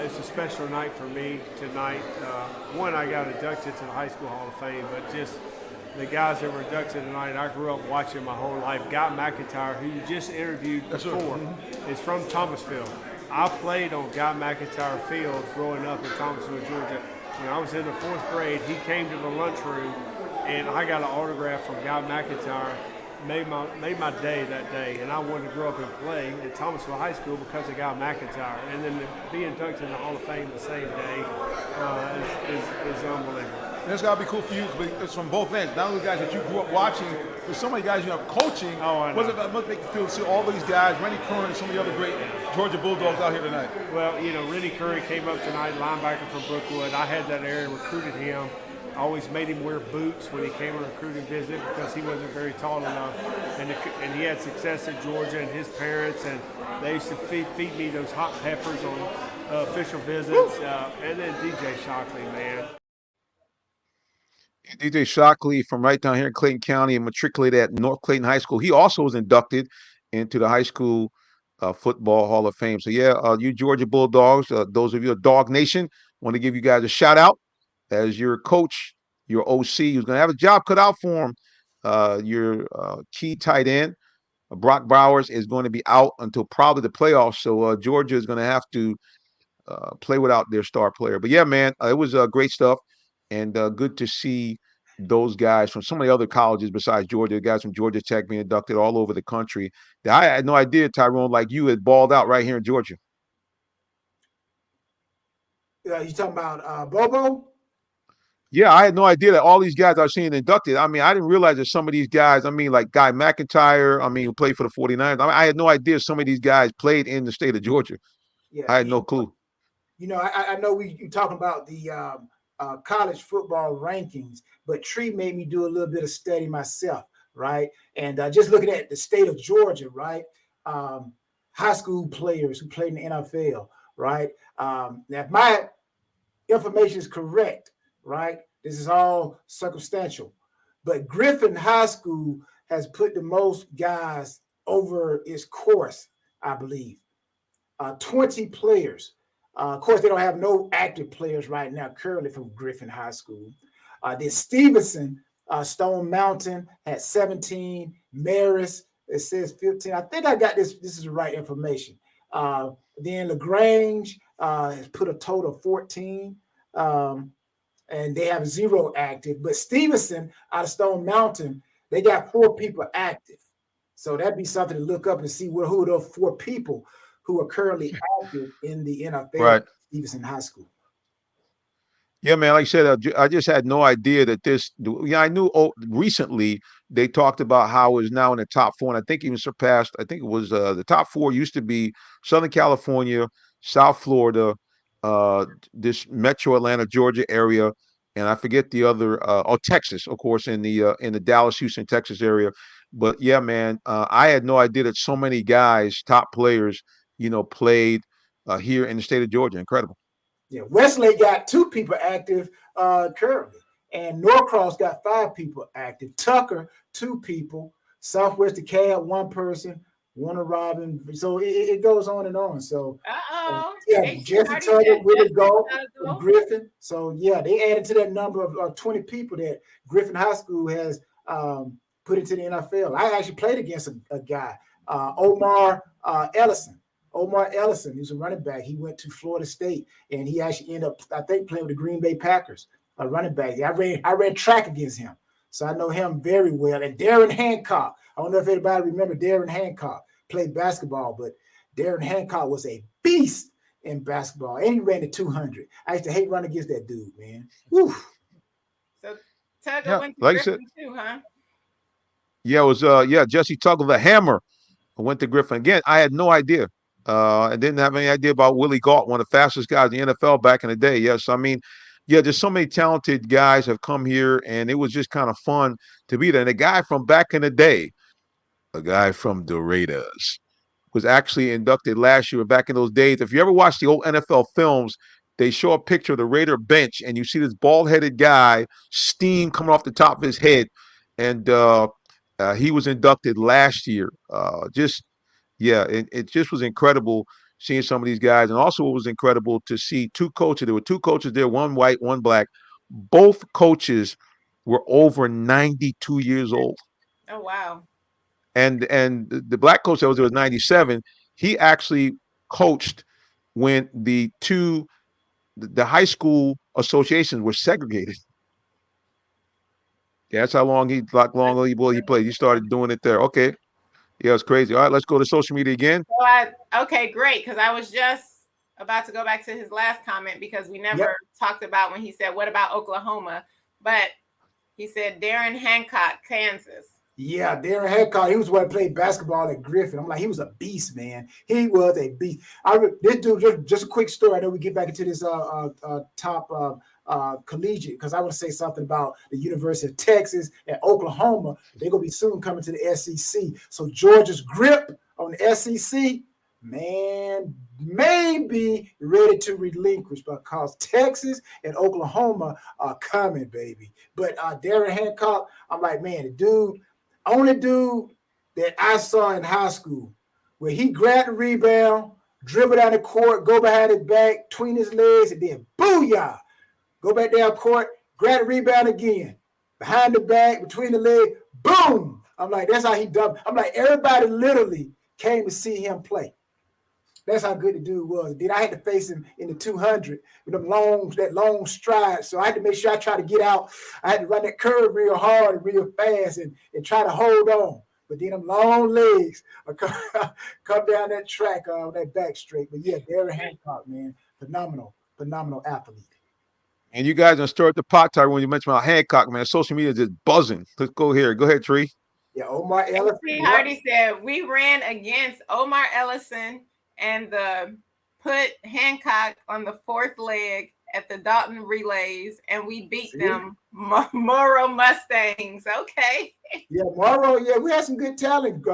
It's a special night for me tonight. One, I got inducted to the High School Hall of Fame, but just the guys that were inducted tonight, I grew up watching my whole life. Guy McIntyre, who you just interviewed before, is from Thomasville. I played on Guy McIntyre Field growing up in Thomasville, Georgia. When I was in the 4th grade, he came to the lunchroom, and I got an autograph from Guy McIntyre. Made my day that day, and I wanted to grow up and play at Thomasville High School because of Guy McIntyre. And then to be inducted in the Hall of Fame the same day is unbelievable. And it's got to be cool for you because it's from both ends. Not only guys that you grew up watching, but so many guys you have coaching. Oh, I know. What does it make you feel to see all these guys, Rennie Curran and some of the other great Georgia Bulldogs out here tonight? Well, Rennie Curran came up tonight, linebacker from Brookwood. I had that area, recruited him. always made him wear boots when he came on a recruiting visit because he wasn't very tall enough. And he had success at Georgia, and his parents, and they used to feed me those hot peppers on official visits. And then DJ Shockley, man. DJ Shockley from right down here in Clayton County and matriculated at North Clayton High School. He also was inducted into the high school football Hall of Fame. So, yeah, you Georgia Bulldogs, those of you at Dog Nation, want to give you guys a shout out as your coach, your OC, who's going to have a job cut out for him. Your key tight end, Brock Bowers, is going to be out until probably the playoffs. So, Georgia is going to have to play without their star player. But, yeah, man, it was great stuff. And good to see those guys from so many other colleges besides Georgia, guys from Georgia Tech being inducted all over the country. I had no idea, Tyrone, like you had balled out right here in Georgia. You talking about Bobo? Yeah, I had no idea that all these guys I was seeing inducted. I mean, I didn't realize that some of these guys, like Guy McIntyre, who played for the 49ers. I had no idea some of these guys played in the state of Georgia. Yeah, I had no clue. I know you talking about the college football rankings, but Tree made me do a little bit of study myself, right? And just looking at the state of Georgia, right? High school players who played in the NFL, right? Now, if my information is correct, right? This is all circumstantial, but Griffin High School has put the most guys over its course, I believe. 20 players. Of course, they don't have no active players right now currently from Griffin High School. Then Stevenson, Stone Mountain had 17. Marist, it says 15. I think I got this. This is the right information. Then LaGrange has put a total of 14. And they have 0 active. But Stevenson out of Stone Mountain, they got 4 people active. So that'd be something to look up and see who are those 4 people who are currently active in the NFL, right. Stevenson High School. Yeah, man. Like I said, I just had no idea that this. Yeah, I knew recently they talked about how it's now in the top 4, and I think even surpassed. I think it was the top 4 used to be Southern California, South Florida, this Metro Atlanta, Georgia area, and I forget the other. Texas, of course, in the Dallas, Houston, Texas area. But yeah, man, I had no idea that so many guys, top players, played here in the state of Georgia. Incredible. Yeah, Westlake got 2 people active currently, and Norcross got 5 people active. Tucker, 2 people. Southwest DeKalb, 1 person. Warner Robin. So it goes on and on. So yeah, Jesse Tucker, Willie Galt, Griffin. So yeah, they added to that number of 20 people that Griffin High School has put into the NFL. I actually played against a guy, Omar Ellison. Omar Ellison, he was a running back. He went to Florida State, and he actually ended up, I think, playing with the Green Bay Packers, a running back. I ran track against him, so I know him very well. And Darren Hancock, I don't know if anybody remember Darren Hancock, played basketball, but Darren Hancock was a beast in basketball, and he ran the 200. I used to hate running against that dude, man. Woo. So Tuggle went to like Griffin too, huh? Yeah, it was Jesse Tuggle, the Hammer, went to Griffin. Again, I had no idea. I didn't have any idea about Willie Galt, one of the fastest guys in the NFL back in the day. Yes, there's so many talented guys have come here, and it was just kind of fun to be there. And a guy from back in the day, a guy from the Raiders, was actually inducted last year. Back in those days, if you ever watch the old NFL films, they show a picture of the Raider bench, and you see this bald-headed guy, steam coming off the top of his head, and he was inducted last year. It just was incredible seeing some of these guys. And also it was incredible to see 2 coaches. There were 2 coaches there, one white, one black. Both coaches were over 92 years old. Oh, wow. And the black coach that was there was 97. He actually coached when the high school associations were segregated. Yeah, that's how long he played. He started doing it there. Okay. Yeah, it's crazy. All right, let's go to social media again. Okay, great. Because I was just about to go back to his last comment because we never talked about when he said, "What about Oklahoma?" But he said Darren Hancock, Kansas. Yeah, Darren Hancock. He was one that played basketball at Griffin. I'm like, he was a beast, man. He was a beast. This dude. Just a quick story. I know we get back into this top collegiate, because I want to say something about the University of Texas and Oklahoma. They're going to be soon coming to the SEC. So Georgia's grip on the SEC, man, may be ready to relinquish because Texas and Oklahoma are coming, baby. But Darren Hancock, I'm like, man, only dude that I saw in high school where he grabbed the rebound, dribble down the court, go behind his back, between his legs, and then booyah, go back down court, grab the rebound again, behind the back, between the leg, boom. I'm like, that's how he dubbed. I'm like, everybody literally came to see him play. That's how good the dude was. Then I had to face him in the 200 with that long stride. So I had to make sure I try to get out. I had to run that curve real hard and real fast and try to hold on. But then them long legs come down that track, that back straight. But yeah, Darren Hancock, man, phenomenal athlete. And you guys done stirred the pot, Tyler, when you mentioned about Hancock, man. Social media is just buzzing. Let's go here. Go ahead, Tree. Yeah, Omar Ellison. Hardy said we ran against Omar Ellison and put Hancock on the fourth leg at the Dalton relays, and we beat them, Morrow Mustangs. Okay. Yeah, Morrow. Yeah, we had some good talent.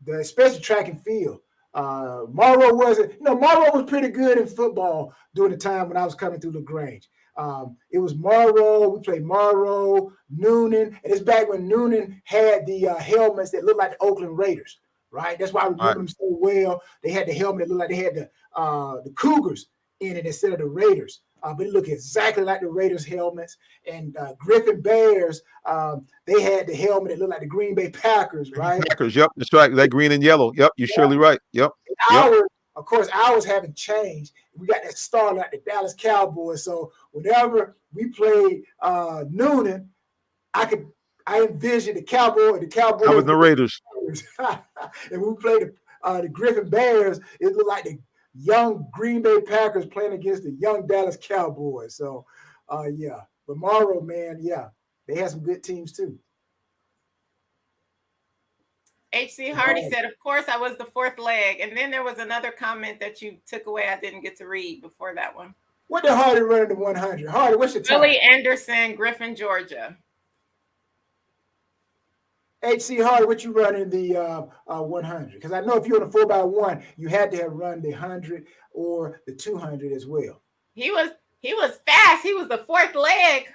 Especially track and field. Morrow was pretty good in football during the time when I was coming through LaGrange. It was Morrow. We played Morrow, Noonan, and it's back when Noonan had the helmets that looked like the Oakland Raiders. Right, that's why I remember them so well. They had the helmet that looked like they had the Cougars in it instead of the Raiders. But it looked exactly like the Raiders helmets. And Griffin Bears, they had the helmet that looked like the Green Bay Packers, right? Packers, yep, that's right. That green and yellow. Yep, you're surely right. Yep. Of course, ours haven't changed. We got that star like the Dallas Cowboys. So whenever we played Noonan, I envisioned the Cowboys. I was the Raiders. And when we played the Griffin Bears, it looked like the young Green Bay Packers playing against the young Dallas Cowboys. So, yeah. But Morrow, man, yeah, they had some good teams too. H.C. Hardy said, of course, I was the fourth leg. And then there was another comment that you took away I didn't get to read before that one. What did Hardy run in the 100? Hardy, what's your time? Willie Anderson, Griffin, Georgia. H.C. Hardy, what you run in the 100? Because I know if you're on a 4x1, you had to have run the 100 or the 200 as well. He was fast. He was the fourth leg.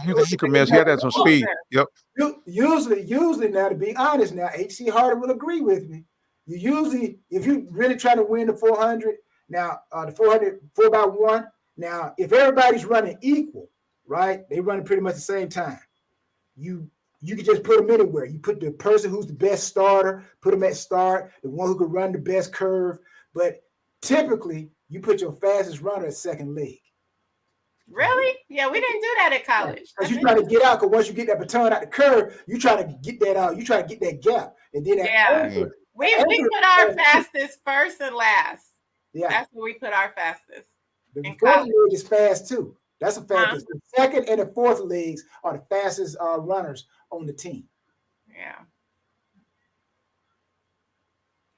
He was a man. He had that some speed. Yep. Usually now, to be honest, now H.C. Hardy will agree with me. You usually, if you really try to win the 400, now the 400 4x1. Now, if everybody's running equal, right? They running pretty much the same time. You can just put them anywhere. You put the person who's the best starter, put them at start, the one who could run the best curve. But typically, you put your fastest runner at second leg. Really? Yeah, we didn't do that at college. Because you try to get out, because once you get that baton out the curve, you try to get that out. You try to get that gap. And then we put our fastest first and last. Yeah. That's where we put our fastest. The fourth leg is fast too. That's a fastest. The second and the fourth legs are the fastest runners on the team. Yeah.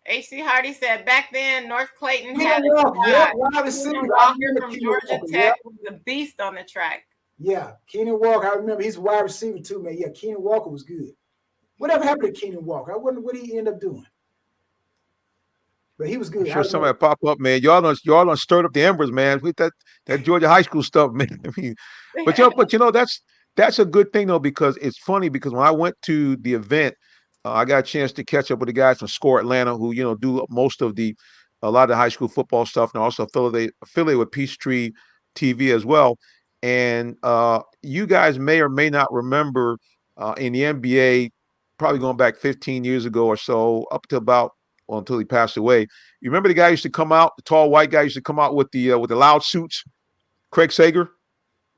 H.C. Hardy said back then North Clayton had Walker from Georgia Tech was a beast on the track. Yeah, Keenan Walker. I remember he's a wide receiver too, man. Yeah, Keenan Walker was good. Whatever happened to Keenan Walker? I wonder what he ended up doing. But he was good. I'm sure somebody pop up, man. Y'all done stirred up the embers, man. With that Georgia high school stuff, man. I mean, but that's a good thing though, because it's funny because when I went to the event, I got a chance to catch up with the guys from Score Atlanta who do most of a lot of the high school football stuff, and also affiliated with Peachtree TV as well. And you guys may or may not remember in the NBA, probably going back 15 years ago or so, up to until he passed away. You remember the guy used to come out, the tall white guy used to come out with the loud suits, Craig Sager?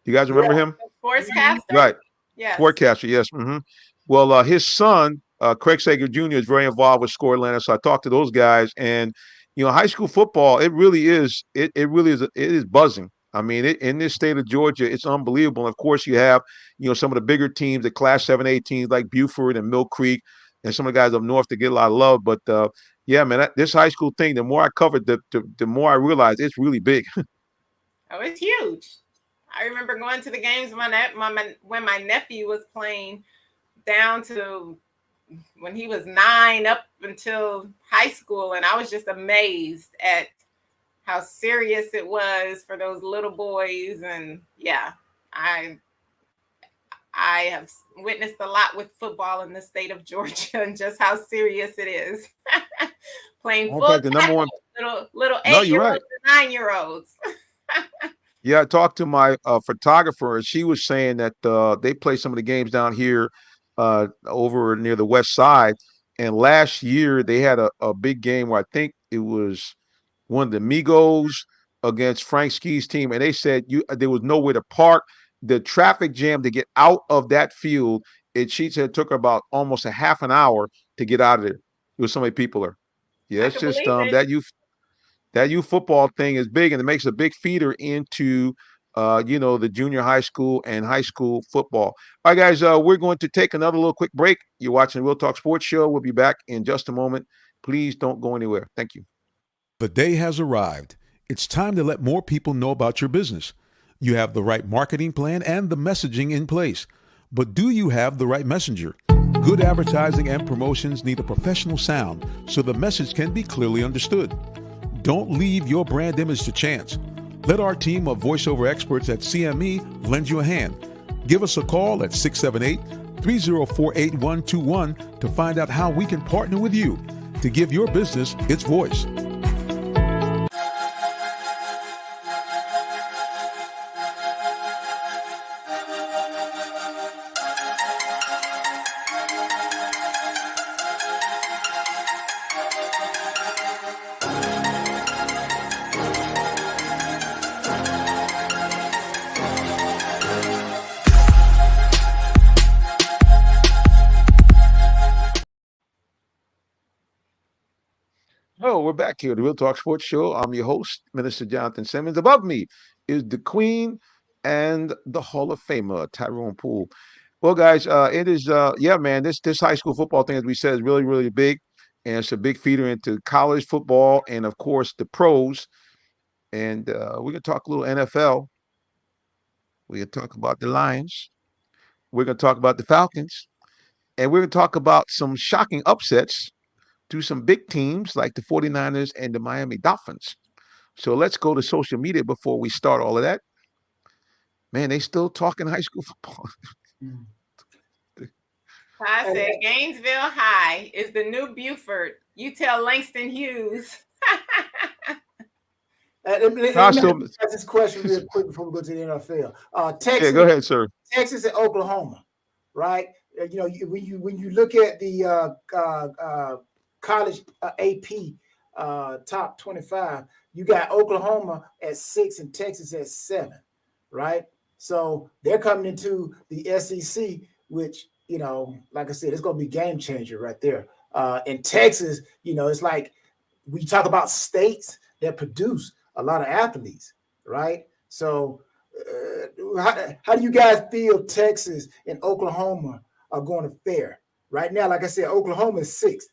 You guys remember him? Sportscaster. Right. Yeah. Sportscaster, yes. Mm-hmm. Well, his son, Craig Sager Jr., is very involved with Score Atlanta. So I talked to those guys, and high school football, it really is buzzing. I mean, in this state of Georgia, it's unbelievable. And of course, you have some of the bigger teams, the Class 7A teams like Buford and Mill Creek, and some of the guys up north that get a lot of love. But yeah, man, this high school thing, the more I covered, the more I realized it's really big. Oh, it's huge. I remember going to the games when my nephew was playing down to when he was 9 up until high school, and I was just amazed at how serious it was for those little boys. And yeah, I have witnessed a lot with football in the state of Georgia and just how serious it is. Playing In full fact, the number one. little No, you're 8-year-olds right. and 9-year-olds. Yeah, I talked to my photographer, and she was saying that they play some of the games down here over near the west side. And last year they had a big game where I think it was one of the Migos against Frank Ski's team, and they said there was nowhere to park. The traffic jam to get out of that field, she said it took her about almost a half an hour to get out of there. There was so many people there. Yeah, I it's can just believe it. that youth football thing is big, and it makes a big feeder into the junior high school and high school football. All right, guys, we're going to take another little quick break. You're watching the Real Talk Sports Show. We'll be back in just a moment. Please don't go anywhere. Thank you. The day has arrived. It's time to let more people know about your business. You have the right marketing plan and the messaging in place. But do you have the right messenger? Good advertising and promotions need a professional sound so the message can be clearly understood. Don't leave your brand image to chance. Let our team of voiceover experts at CME lend you a hand. Give us a call at 678-304-8121 to find out how we can partner with you to give your business its voice. Oh, we're back here, the Real Talk Sports Show. I'm your host, Minister Jonathan Simmons. Above me is the Queen and the Hall of Famer, Tyrone Poole. Well, guys, it is, yeah, man, this high school football thing, as we said, is really, really big. And it's a big feeder into college football and, of course, the pros. And we're going to talk a little NFL. We're going to talk about the Lions. We're going to talk about the Falcons. And we're going to talk about some shocking upsets to some big teams like the 49ers and the Miami Dolphins. So let's go to social media before we start all of that. Man, they still talking high school football. I said Gainesville High is the new Buford. You tell Langston Hughes. Let me ask this question real quick before we go to the NFL. Texas, yeah, go ahead, sir. Texas and Oklahoma, right? When you look at the college AP top 25, you got Oklahoma at 6 and Texas at 7, right? So they're coming into the SEC, which, like I said, it's going to be game changer right there. In Texas, it's like we talk about states that produce a lot of athletes, right? So how do you guys feel Texas and Oklahoma are going to fare? Right now, like I said, Oklahoma is 6th.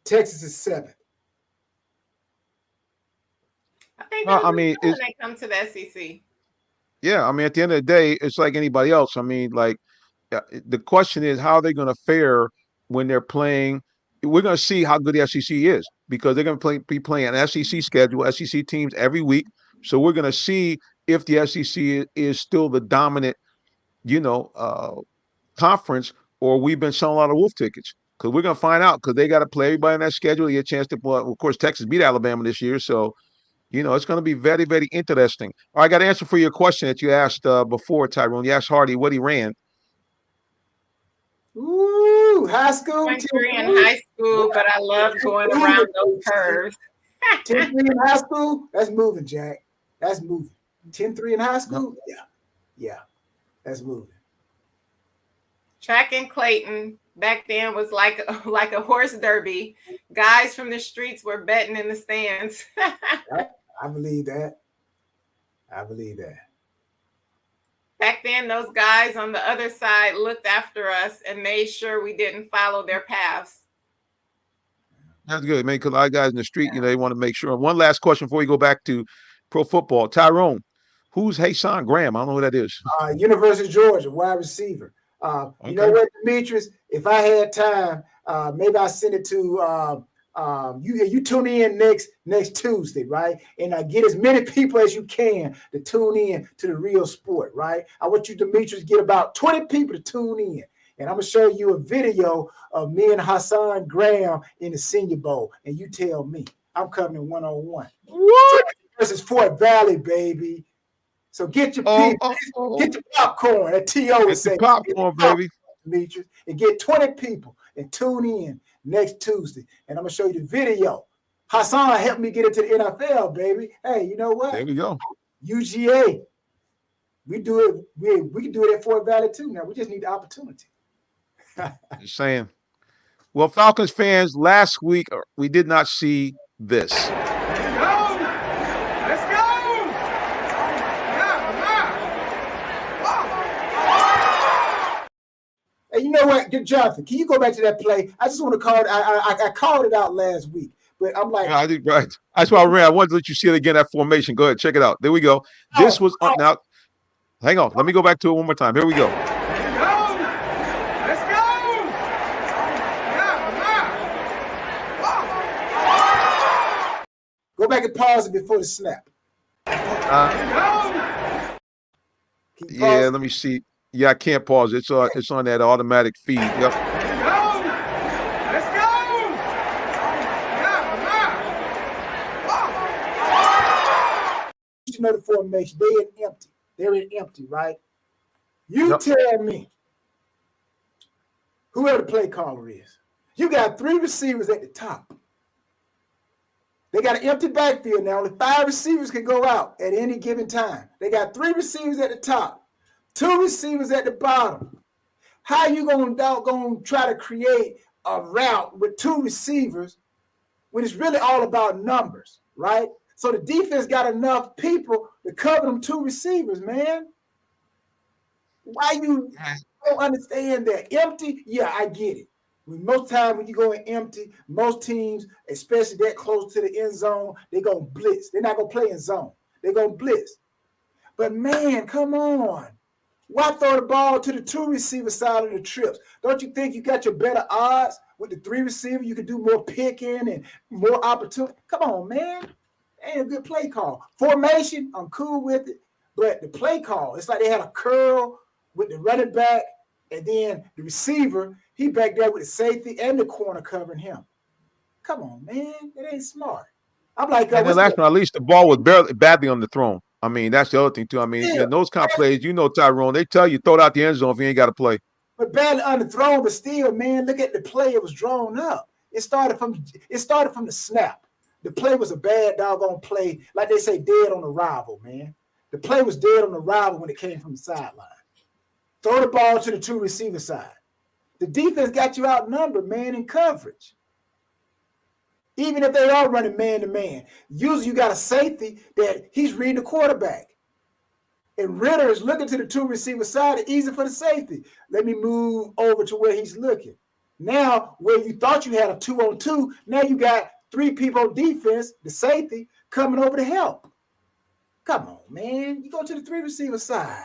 Texas is 7th. I think when they come to the SEC. Yeah, I mean, at the end of the day, it's like anybody else. I mean, like the question is how are they going to fare when they're playing. We're going to see how good the SEC is because they're going to be playing an SEC schedule, SEC teams every week. So we're going to see if the SEC is still the dominant, conference, or we've been selling a lot of wolf tickets. Because we're going to find out because they got to play everybody in that schedule. You get a chance to play. Of course, Texas beat Alabama this year. So, it's going to be very, very interesting. All right, I got an answer for your question that you asked before, Tyrone. You asked Hardy what he ran. Ooh, high school. 23 in high school, but I love going around those curves. 10-3 in high school? That's moving, Jack. That's moving. 10-3 in high school? Yeah. That's moving. Track in Clayton back then was like a horse derby. Guys from the streets were betting in the stands. I believe that. Back then, those guys on the other side looked after us and made sure we didn't follow their paths. That's good, man, because a lot of guys in the street, they want to make sure. One last question before we go back to pro football. Tyrone, Who's Hassan Graham? I don't know who that is. University of Georgia, wide receiver. You know what, Demetrius? If I had time, maybe I'll send it to you tune in next Tuesday, right? And get as many people as you can to tune in to the real sport, right? I want you, Demetrius, get about 20 people to tune in. And I'm going to show you a video of me and Hassan Graham in the Senior Bowl. And you tell me. I'm coming one-on-one. What? Versus Fort Valley, baby. So get your people, get your popcorn. That T.O. would say. Popcorn, baby. Demetrius, and get 20 people and tune in next Tuesday. And I'm going to show you the video. Hassan helped me get into the NFL, baby. Hey, you know what? There we go. UGA. We do it. We can do it at Fort Valley too now. We just need the opportunity. Just saying. Well, Falcons fans, last week we did not see this. Hey, you know what, Jonathan? Can you go back to that play? I just want to call it. I called it out last week, but I'm like, yeah, I did right. That's why I ran. I wanted to let you see it again. That formation. Go ahead, check it out. There we go. This was now. Hang on. Let me go back to it one more time. Here we go. Go back and pause it before the snap. Yeah, let me see. Yeah, I can't pause it. It's on that automatic feed. Yep. You know the formation. They're in empty, right? You tell me whoever the play caller is. You got 3 receivers at the top. They got an empty backfield now. Only 5 receivers can go out at any given time. They got 3 receivers at the top, 2 receivers at the bottom. How you gonna try to create a route with 2 receivers when it's really all about numbers, right? So the defense got enough people to cover them 2 receivers, man. Why you don't understand that? Empty, yeah, I get it. Most time when you go in empty, most teams, especially that close to the end zone, they're going to blitz. They're not going to play in zone. They're going to blitz. But, man, come on. Why throw the ball to the 2 receiver side of the trips? Don't you think you got your better odds with the 3 receiver? You can do more picking and more opportunity. Come on, man. Ain't a good play call. Formation, I'm cool with it. But the play call, it's like they had a curl with the running back and then the receiver, he back there with the safety and the corner covering him. Come on, man. It ain't smart. I'm like, and then last but not least, the ball was badly underthrown. I mean, that's the other thing, too. I mean, in those kind of plays, Tyrone, they tell you throw it out the end zone if you ain't got to play. But badly underthrown, but still, man, look at the play. It was drawn up. It started from the snap. The play was a bad doggone play. Like they say, dead on arrival, man. The play was dead on arrival when it came from the sideline. Throw the ball to the 2 receiver side. The defense got you outnumbered, man, in coverage. Even if they are running man-to-man. Usually you got a safety that he's reading the quarterback. And Ritter is looking to the 2 receiver side. It's easy for the safety. Let me move over to where he's looking. Now, where you thought you had a 2-on-2, now you got 3 people on defense, the safety, coming over to help. Come on, man. You go to the 3 receiver side.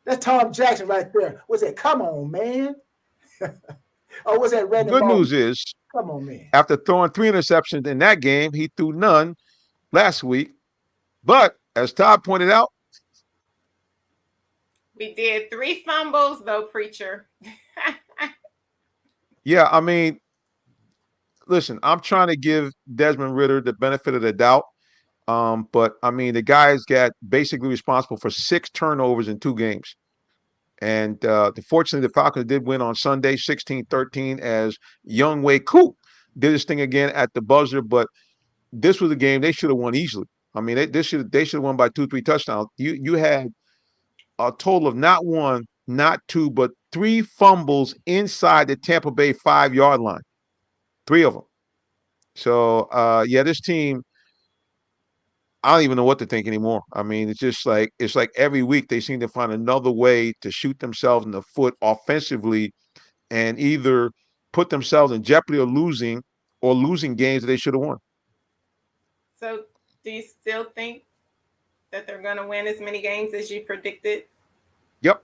That's Tom Jackson right there. What's that? Come on, man. Oh, what's that? Good news is, come on, man. After throwing 3 interceptions in that game, he threw none last week. But as Todd pointed out, we did 3 fumbles, though, Preacher. Yeah, I mean, listen, I'm trying to give Desmond Ritter the benefit of the doubt. But I mean, the guy's got basically responsible for 6 turnovers in 2 games. And fortunately, the Falcons did win on Sunday, 16-13, as Younghoe Koo did his thing again at the buzzer. But this was a game they should have won easily. I mean, they should have won by 2-3 touchdowns. You had a total of not 1, not 2, but 3 fumbles inside the Tampa Bay 5-yard line. 3 of them. So this team, I don't even know what to think anymore. I mean, it's like every week they seem to find another way to shoot themselves in the foot offensively and either put themselves in jeopardy of losing games that they should have won. So do you still think that they're going to win as many games as you predicted? Yep.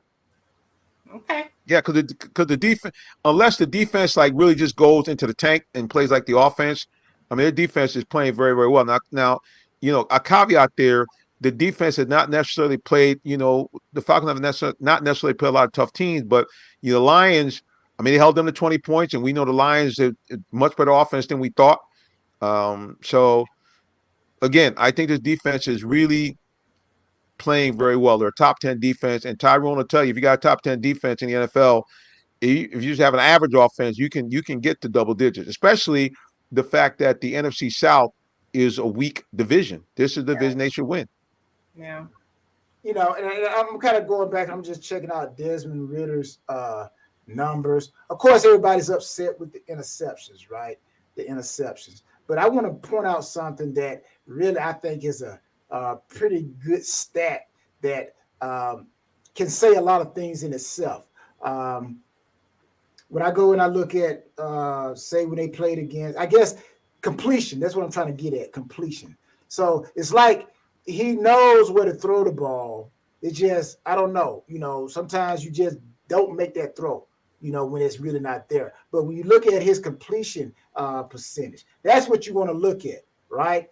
Okay. Yeah, because the defense, unless the defense like really just goes into the tank and plays like the offense, I mean, their defense is playing very, very well. Now, a caveat there: the defense has not necessarily played. The Falcons have not necessarily played a lot of tough teams, but the Lions. I mean, they held them to 20 points, and we know the Lions are much better offense than we thought. So again, I think this defense is really playing very well. They're a top 10 defense, and Tyrone will tell you if you got a top 10 defense in the NFL, if you just have an average offense, you can get to double digits, especially the fact that the NFC South is a weak division. This is the division they should win. Yeah. And I'm kind of going back. I'm just checking out Desmond Ritter's numbers. Of course, everybody's upset with the interceptions, right? The interceptions. But I want to point out something that really I think is a pretty good stat that can say a lot of things in itself. When I go and I look at, say, when they played against, I guess, completion. That's what I'm trying to get at, completion. So it's like he knows where to throw the ball. It just, I don't know. Sometimes you just don't make that throw, when it's really not there. But when you look at his completion percentage, that's what you want to look at, right?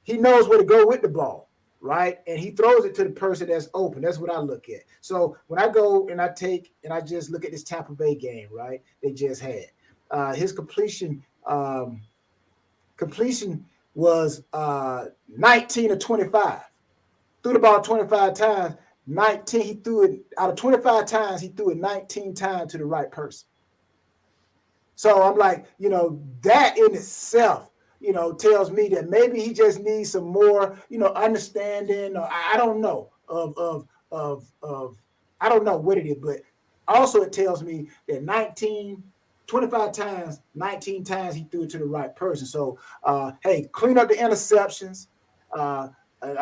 He knows where to go with the ball, right? And he throws it to the person that's open. That's what I look at. So when I go and I just look at this Tampa Bay game, right? They just had his completion was 19 of 25. Threw the ball 25 times. 19. He threw it out of 25 times. He threw it 19 times to the right person. So I'm like, that in itself, tells me that maybe he just needs some more, understanding. Or I don't know of I don't know what it is, but also it tells me that 25 times, 19 times he threw it to the right person. So, hey, clean up the interceptions,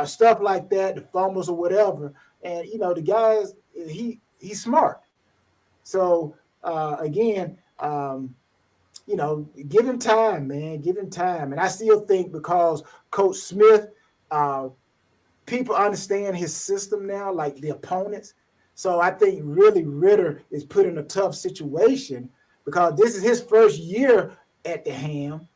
stuff like that, the fumbles or whatever. And, the guys, he's smart. So, again, give him time, man. Give him time. And I still think because Coach Smith, people understand his system now, like the opponents. So I think really Ritter is put in a tough situation because this is his first year at the Ham,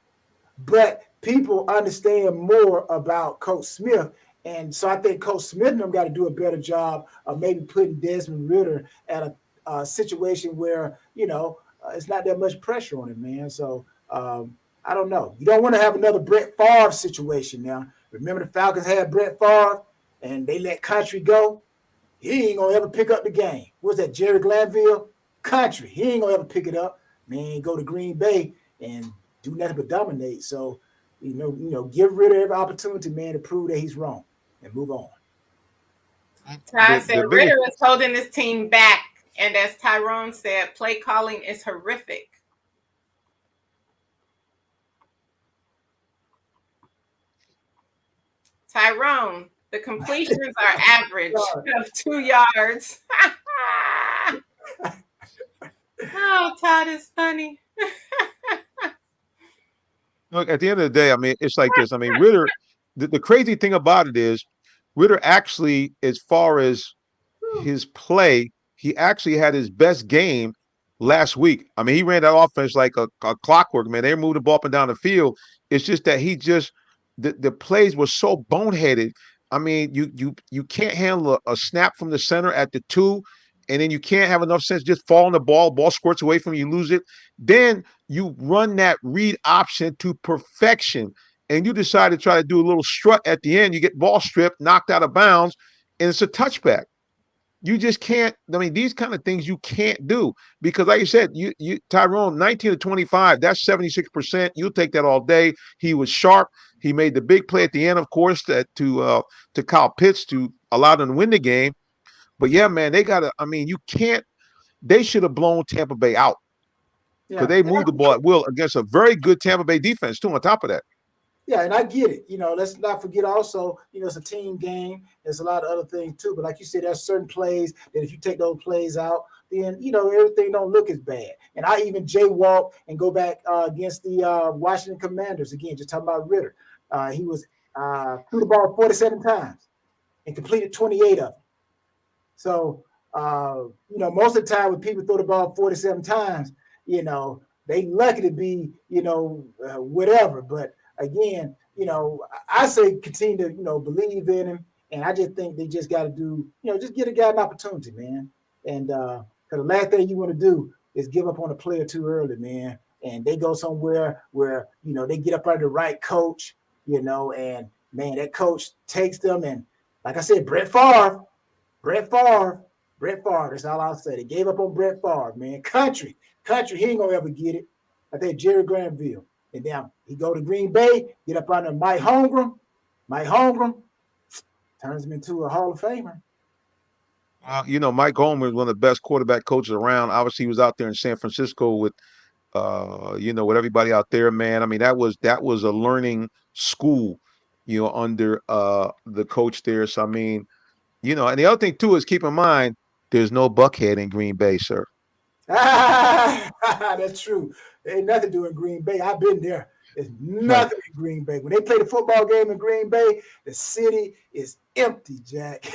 but people understand more about Coach Smith. And so I think Coach Smith and them got to do a better job of maybe putting Desmond Ritter at a situation where, it's not that much pressure on him, man. So I don't know. You don't want to have another Brett Favre situation now. Remember the Falcons had Brett Favre and they let Country go? He ain't going to ever pick up the game. What's that, Jerry Glanville? Country. He ain't going to ever pick it up. Man, go to Green Bay and do nothing but dominate. So, give Ritter every opportunity, man, to prove that he's wrong and move on. Ty said Ritter is holding this team back. And as Tyrone said, play calling is horrific. Tyrone, the completions are average of 2 yards. Oh, Todd is funny. Look, at the end of the day, I mean, it's like this. I mean, Ritter, the crazy thing about it is Ritter actually, as far as his play, he actually had his best game last week. I mean, he ran that offense like a clockwork, man. They moved the ball up and down the field. It's just that the plays were so boneheaded. I mean, you can't handle a snap from the center at the 2, and then you can't have enough sense just falling the ball squirts away from you, lose it. Then you run that read option to perfection, and you decide to try to do a little strut at the end. You get ball stripped, knocked out of bounds, and it's a touchback. You just can't. I mean, these kind of things you can't do because, like you said, you Tyrone 19 to 25. That's 76%. You'll take that all day. He was sharp. He made the big play at the end, of course, to Kyle Pitts to allow them to win the game. But yeah, man, they gotta. I mean, you can't. They should have blown Tampa Bay out because they moved the ball at will against a very good Tampa Bay defense too. On top of that. Yeah, and I get it. Let's not forget also, it's a team game. There's a lot of other things too. But like you said, there's certain plays that if you take those plays out, then, everything don't look as bad. And I even jaywalk and go back against the Washington Commanders. Again, just talking about Ritter. He was threw the ball 47 times. and completed 28 of them. So, most of the time when people throw the ball 47 times, they lucky to be, whatever. But again, I say continue to, believe in him. And I just think they just got to do, just get a guy an opportunity, man. And because the last thing you want to do is give up on a player too early, man. And they go somewhere where, they get up under the right coach, and man, that coach takes them. And like I said, Brett Favre, that's all I'll say. They gave up on Brett Favre, man. Country, he ain't gonna ever get it. I think Jerry Granville. And then he go to Green Bay, get up under Mike Holmgren. Turns him into a Hall of Famer. Mike Holmgren was one of the best quarterback coaches around. Obviously, he was out there in San Francisco with, with everybody out there, man. I mean, that was a learning school, under the coach there. So, I mean, and the other thing, too, is keep in mind, there's no Buckhead in Green Bay, sir. That's true. There ain't nothing to do in Green Bay. I've been there. There's nothing in Green Bay. When they play the football game in Green Bay, the city is empty, Jack.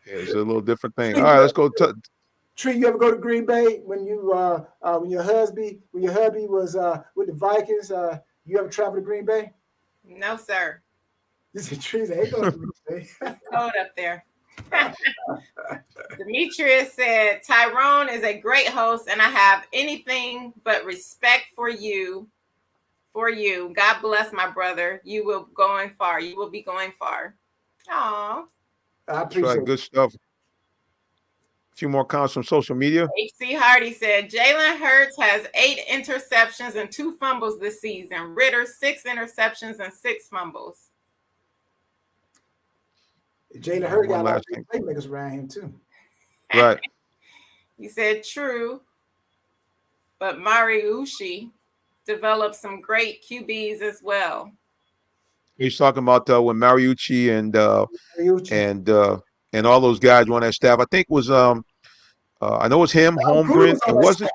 It's a little different thing. All right, let's go. Tree, you ever go to Green Bay when your hubby was with the Vikings? You ever travel to Green Bay? No, sir. This is Tree. Ain't going to Green Bay. Cold up there. Demetrius said, Tyrone is a great host, and I have anything but respect for you. God bless my brother. You will be going far. Aw. I appreciate it. Good stuff. A few more comments from social media. H.C. Hardy said, Jalen Hurts has 8 interceptions and 2 fumbles this season. Ritter, 6 interceptions and 6 fumbles. Jalen Hurts got a lot of playmakers around him, too. Right. He said, true. But Mariucci developed some great QBs as well. He's talking about when Mariucci and all those guys were on that staff. I think it was I know it was him, Holmgren, and was it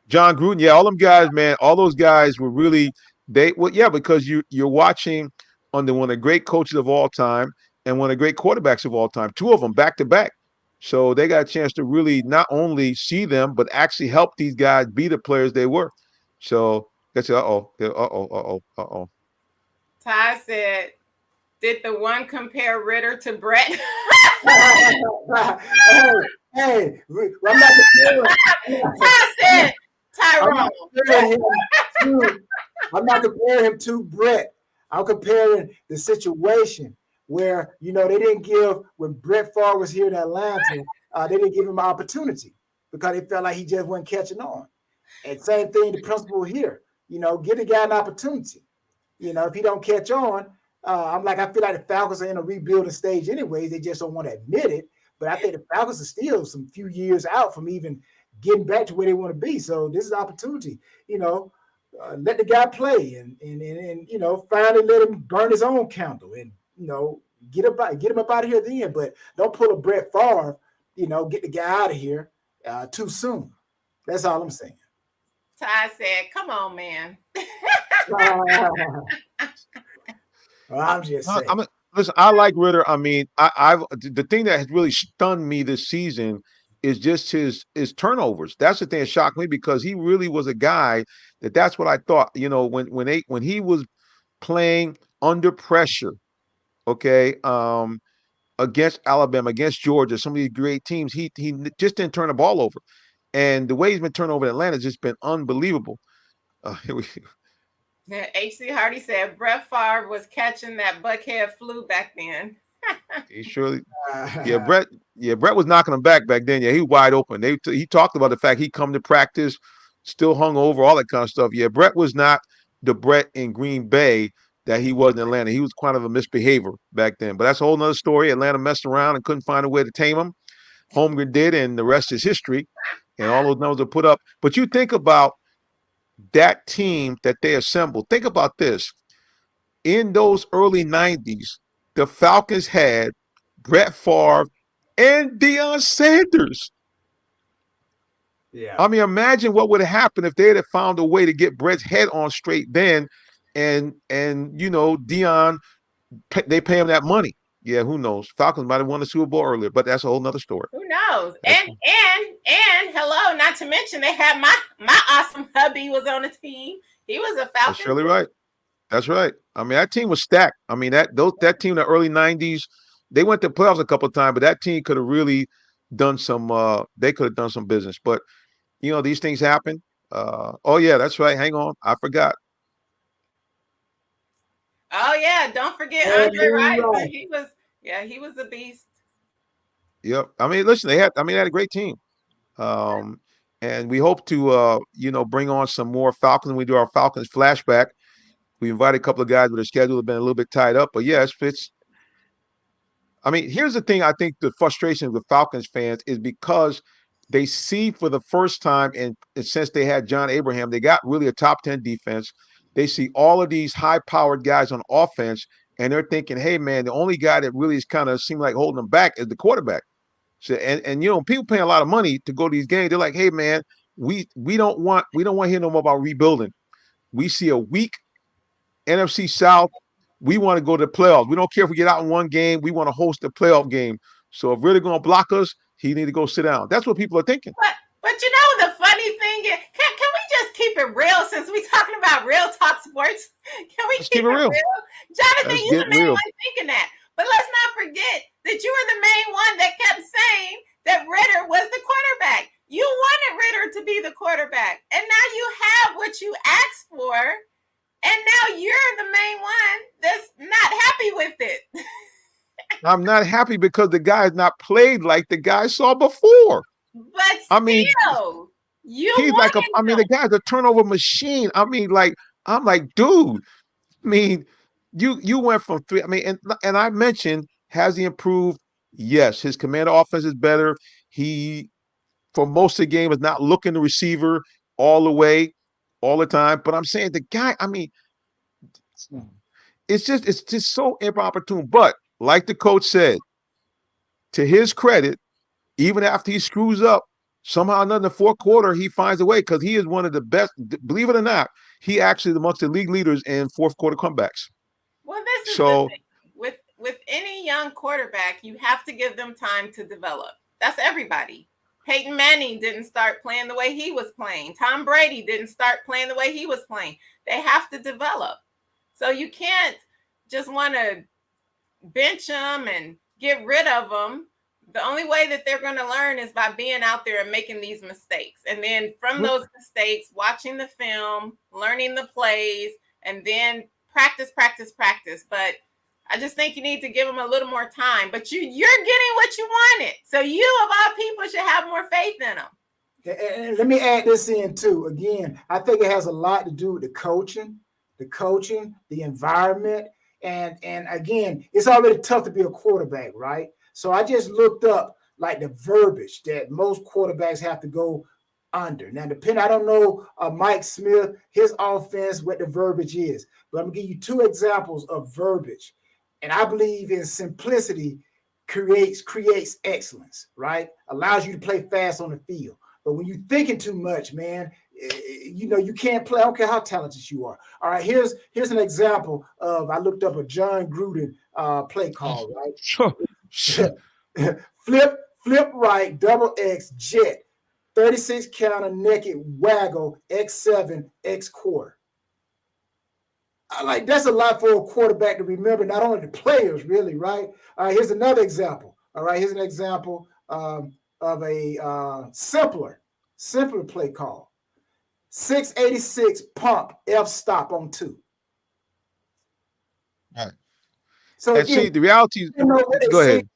John Gruden? Yeah, all them guys, man. All those guys were really because you're watching under one of the great coaches of all time and one of the great quarterbacks of all time. 2 of them back to back. So they got a chance to really not only see them, but actually help these guys be the players they were. So that's Ty said, did the one compare Ritter to Brett? hey, I'm not comparing. Ty said, Tyrone. I'm not comparing him to Brett. I'm comparing the situation where, they didn't give, when Brett Favre was here in Atlanta, they didn't give him an opportunity because they felt like he just wasn't catching on. And same thing, the principle here, give the guy an opportunity. If he don't catch on, I feel like the Falcons are in a rebuilding stage anyways. They just don't want to admit it. But I think the Falcons are still some few years out from even getting back to where they want to be. So this is an opportunity, let the guy play and finally let him burn his own candle and, get him up out of here then. But don't pull a Brett Favre, get the guy out of here too soon. That's all I'm saying. Ty said, come on, man. Well, I'm just saying. Listen, I like Ritter. I mean, the thing that has really stunned me this season is just his turnovers. That's the thing that shocked me because he really was a guy that's what I thought. When he was playing under pressure, okay, against Alabama, against Georgia, some of these great teams, he just didn't turn the ball over. And the way he's been turned over in Atlanta has just been unbelievable. H.C. Hardy said Brett Favre was catching that Buckhead flu back then. He surely, Brett was knocking him back then. Yeah, he wide open. He talked about the fact he come to practice, still hung over, all that kind of stuff. Yeah, Brett was not the Brett in Green Bay that he was in Atlanta. He was kind of a misbehavior back then. But that's a whole nother story. Atlanta messed around and couldn't find a way to tame him. Holmgren did, and the rest is history. And all those numbers are put up. But you think about that team that they assembled. Think about this. In those early 90s, the Falcons had Brett Favre and Deion Sanders. Yeah. I mean, imagine what would have happened if they had found a way to get Brett's head on straight then. And Deion, they pay him that money. Yeah, who knows? Falcons might have won the Super Bowl earlier, but that's a whole nother story. Who knows? And hello, not to mention they had my awesome hubby was on the team. He was a Falcon. That's surely right. That's right. I mean, that team was stacked. I mean, that team in the early '90s, they went to playoffs a couple of times, but that team could have really done some. They could have done some business, but these things happen. Oh yeah, that's right. Hang on, I forgot. Oh yeah, don't forget Andre Rison. He was a beast. Yep. I mean, listen, they had a great team. And we hope to bring on some more Falcons when we do our Falcons flashback. We invited a couple of guys, but their schedule has been a little bit tied up. But yes, I mean, here's the thing. I think the frustration of the Falcons fans is because they see for the first time, and since they had John Abraham, they got really a top 10 defense. They see all of these high-powered guys on offense, and they're thinking, hey, man, the only guy that really is kind of seem like holding them back is the quarterback. So, and people paying a lot of money to go to these games. They're like, hey, man, we don't want to hear no more about rebuilding. We see a weak NFC South. We want to go to the playoffs. We don't care if we get out in one game. We want to host the playoff game. So if really going to block us, he need to go sit down. That's what people are thinking. But the funny thing is, can we just keep it real since we're talking about Real Talk Sports? Can we keep it real? Jonathan, you're the main one thinking that. But let's not forget that you were the main one that kept saying that Ritter was the quarterback. You wanted Ritter to be the quarterback. And now you have what you asked for. And now you're the main one that's not happy with it. I'm not happy because the guy has not played like the guy I saw before. But still, the guy's a turnover machine. I'm like, dude. I mean, you went from 3. I mean, and I mentioned, has he improved? Yes, his command offense is better. He, for most of the game, is not looking the receiver all the way, all the time. But I'm saying the guy, I mean, it's just so inopportune. But like the coach said, to his credit, even after he screws up, somehow in the fourth quarter, he finds a way because he is one of the best. Believe it or not, he actually is amongst the league leaders in fourth quarter comebacks. Well, this is the thing. With any young quarterback, you have to give them time to develop. That's everybody. Peyton Manning didn't start playing the way he was playing. Tom Brady didn't start playing the way he was playing. They have to develop. So you can't just want to bench them and get rid of them. The only way that they're going to learn is by being out there and making these mistakes. And then from those mistakes, watching the film, learning the plays, and then practice. But I just think you need to give them a little more time. But you're getting what you wanted. So you, of all people, should have more faith in them. And let me add this in, too. Again, I think it has a lot to do with the coaching, the environment. And again, it's already tough to be a quarterback, right? So I just looked up like the verbiage that most quarterbacks have to go under. Now, I don't know Mike Smith, his offense, what the verbiage is, but I'm gonna give you 2 examples of verbiage. And I believe in simplicity creates excellence, right? Allows you to play fast on the field. But when you're thinking too much, man, you can't play. I don't care how talented you are. All right, here's an example of, I looked up a John Gruden play call, right? Sure. Flip right, double X, jet, 36 counter, naked, waggle, X7, X quarter. That's a lot for a quarterback to remember, not only the players, really, right? Here's another example. All right, here's an example of a simpler play call. 686 pump, F stop on 2. All right. So and again, see, the reality is, go ahead.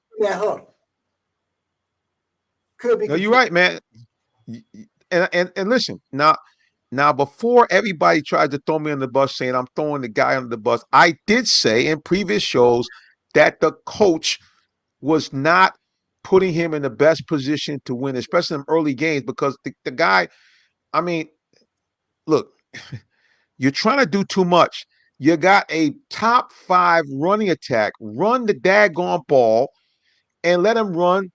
Could be. No, you're right, man. And listen, now before everybody tried to throw me on the bus saying I'm throwing the guy under the bus, I did say in previous shows that the coach was not putting him in the best position to win, especially in early games, because the guy, I mean, look, you're trying to do too much. You got a top 5 running attack. Run the daggone ball and let him run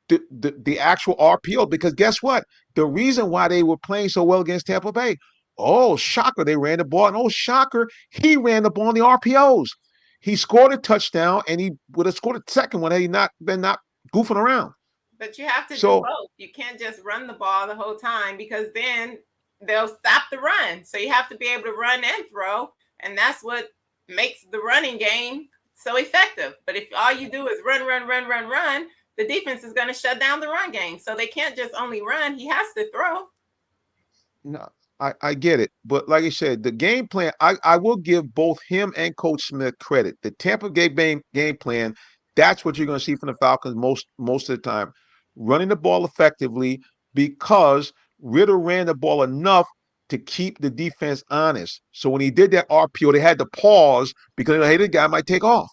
the actual RPO, because guess what? The reason why they were playing so well against Tampa Bay, oh, shocker, they ran the ball. And oh, shocker, he ran the ball on the RPOs. he scored a touchdown, and he would have scored a second one had he not been not goofing around. But you have to do So both. You can't just run the ball the whole time because then they'll stop the run. So you have to be able to run and throw, and that's what makes the running game so effective. But if all you do is run, the defense is going to shut down the run game. So they can't just only run. He has to throw. no, I get it. But like I said, the game plan, I will give both him and Coach Smith credit. The Tampa game plan, that's what you're going to see from the Falcons most of the time. Running the ball effectively because Ritter ran the ball enough to keep the defense honest. So when he did that RPO, they had to pause because, hey, the guy might take off.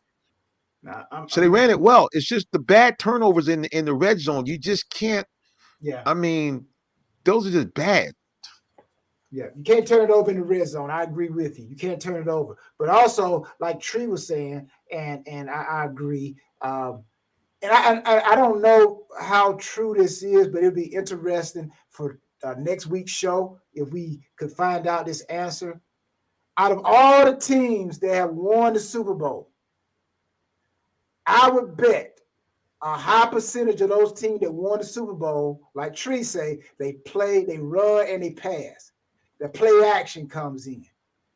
So they ran it well. It's just the bad turnovers in the red zone. You just can't. Yeah. I mean, those are just bad. Yeah, you can't turn it over in the red zone. I agree with you. You can't turn it over. But also, like Tree was saying, and I agree. And I don't know how true this is, but it'll be interesting for next week's show if we could find out this answer. Out of all the teams that have won the Super Bowl, I would bet a high percentage of those teams that won the Super Bowl, like Tree say, they play, they run, and they pass. The play action comes in.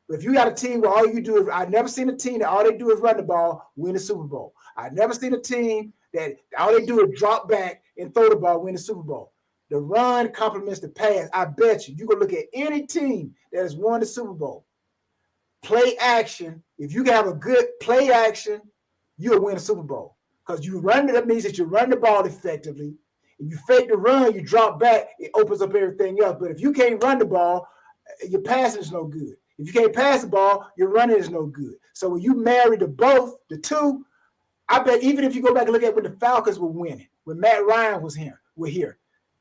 But if you got a team where all you do is, I've never seen a team that all they do is run the ball, win the Super Bowl. I've never seen a team that all they do is drop back and throw the ball, win the Super Bowl. The run complements the pass. I bet you can look at any team that has won the Super Bowl. Play action, if you have a good play action, you'll win a Super Bowl. Because you run, that means that you run the ball effectively. If you fake the run, you drop back, it opens up everything else. But if you can't run the ball, your passing is no good. If you can't pass the ball, your running is no good. So when you marry the two, I bet even if you go back and look at when the Falcons were winning, when Matt Ryan was here,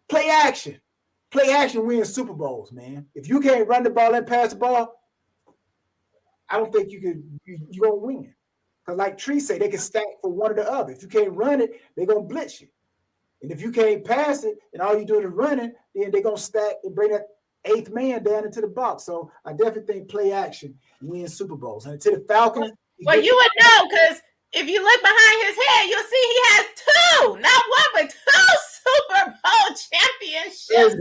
play action. Play action wins Super Bowls, man. If you can't run the ball and pass the ball, I don't think you're going to win. Because like Tree say, they can stack for one or the other. If you can't run it, they're going to blitz you. And if you can't pass it and all you're doing is running, then they're going to stack and bring that eighth man down into the box. So I definitely think play action wins Super Bowls. And to the Falcons. Well, you would know because if you look behind his head, you'll see he has two, not one, but two Super Bowl championships.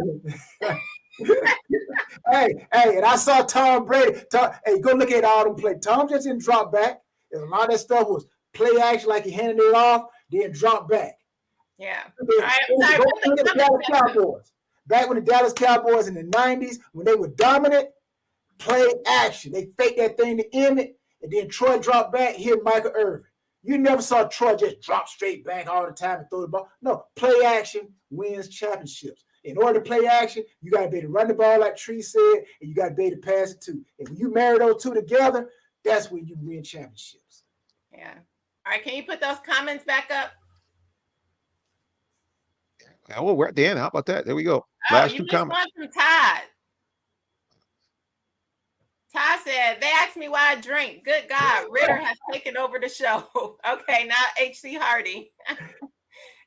hey, and I saw Tom Brady. Hey, go look at all them plays. Tom just didn't drop back. And a lot of that stuff was play action, like he handed it off, then drop back. Yeah. The Dallas Cowboys. Back when the Dallas Cowboys in the 90s, when they were dominant, play action. They faked that thing to end it, and then Troy dropped back, hit Michael Irvin. You never saw Troy just drop straight back all the time and throw the ball. No, play action wins championships. In order to play action, you got to be able to run the ball like Tree said, and you got to be able to pass it too. And when you marry those two together, that's when you win championships. Yeah. All right, can you put those comments back up? Well, we're at the end. How about that? There we go. Oh, Last you two missed comments. one from Todd. Todd said, they asked me why I drink. Good God, Ritter has taken over the show. Okay, now H.C. Hardy.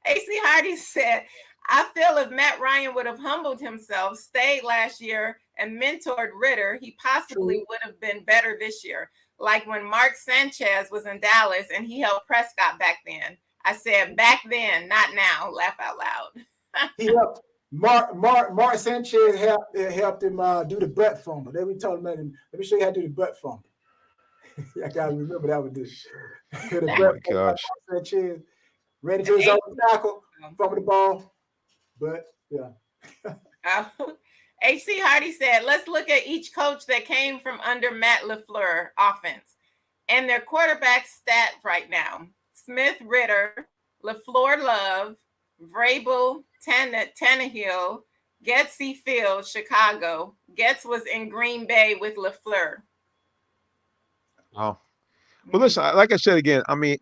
H.C. Hardy said, I feel if Matt Ryan would have humbled himself, stayed last year, and mentored Ritter, he possibly would have been better this year. Like when Mark Sanchez was in Dallas and he held Prescott back then. I said back then, not now. Laugh out loud. He helped Mark Sanchez helped him do the butt fumble. Then we told him, let me show you how to do the butt fumble. I gotta remember that one. Oh my gosh. Sanchez ready to his own tackle, fumble the ball. But yeah. H.C. Hardy said, let's look at each coach that came from under Matt LaFleur offense and their quarterback stats right now. Smith, Ritter, LaFleur, Love, Vrabel, Tannehill, Getsy, Field, Chicago. Getz was in Green Bay with LaFleur. Oh. Well, listen, like I said again, I mean,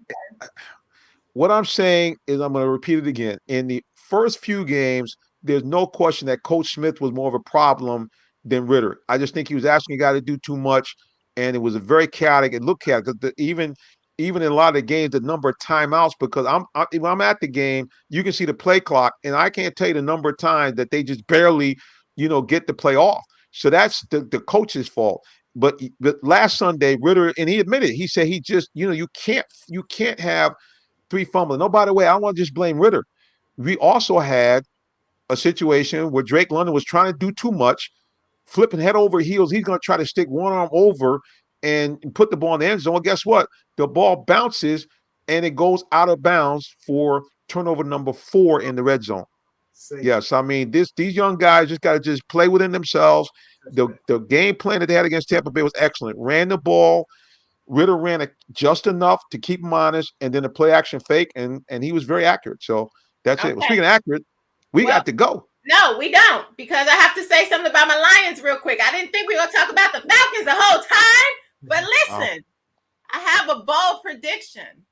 what I'm saying is I'm going to repeat it again. In the first few games, there's no question that Coach Smith was more of a problem than Ritter. I just think he was asking a guy to do too much, and it was a very chaotic. It looked chaotic because even in a lot of the games, the number of timeouts, because when I'm at the game, you can see the play clock, and I can't tell you the number of times that they just barely, get the play off. So that's the coach's fault. but last Sunday, Ritter, and he admitted, he said he just, you can't have three fumbles. No, by the way, I don't want to just blame Ritter. We also had a situation where Drake London was trying to do too much, flipping head over heels. He's going to try to stick one arm over and put the ball in the end zone. Well, guess what? The ball bounces and it goes out of bounds for turnover number 4 in the red zone. Yes, I mean these young guys just got to just play within themselves. The game plan that they had against Tampa Bay was excellent. Ran the ball. Ritter ran it just enough to keep him honest, and then the play action fake, and he was very accurate. So that's it. Well, speaking of accurate, we got to go. No, we don't, because I have to say something about my Lions real quick. I didn't think we were going to talk about the Falcons the whole time, but listen, I have a bold prediction.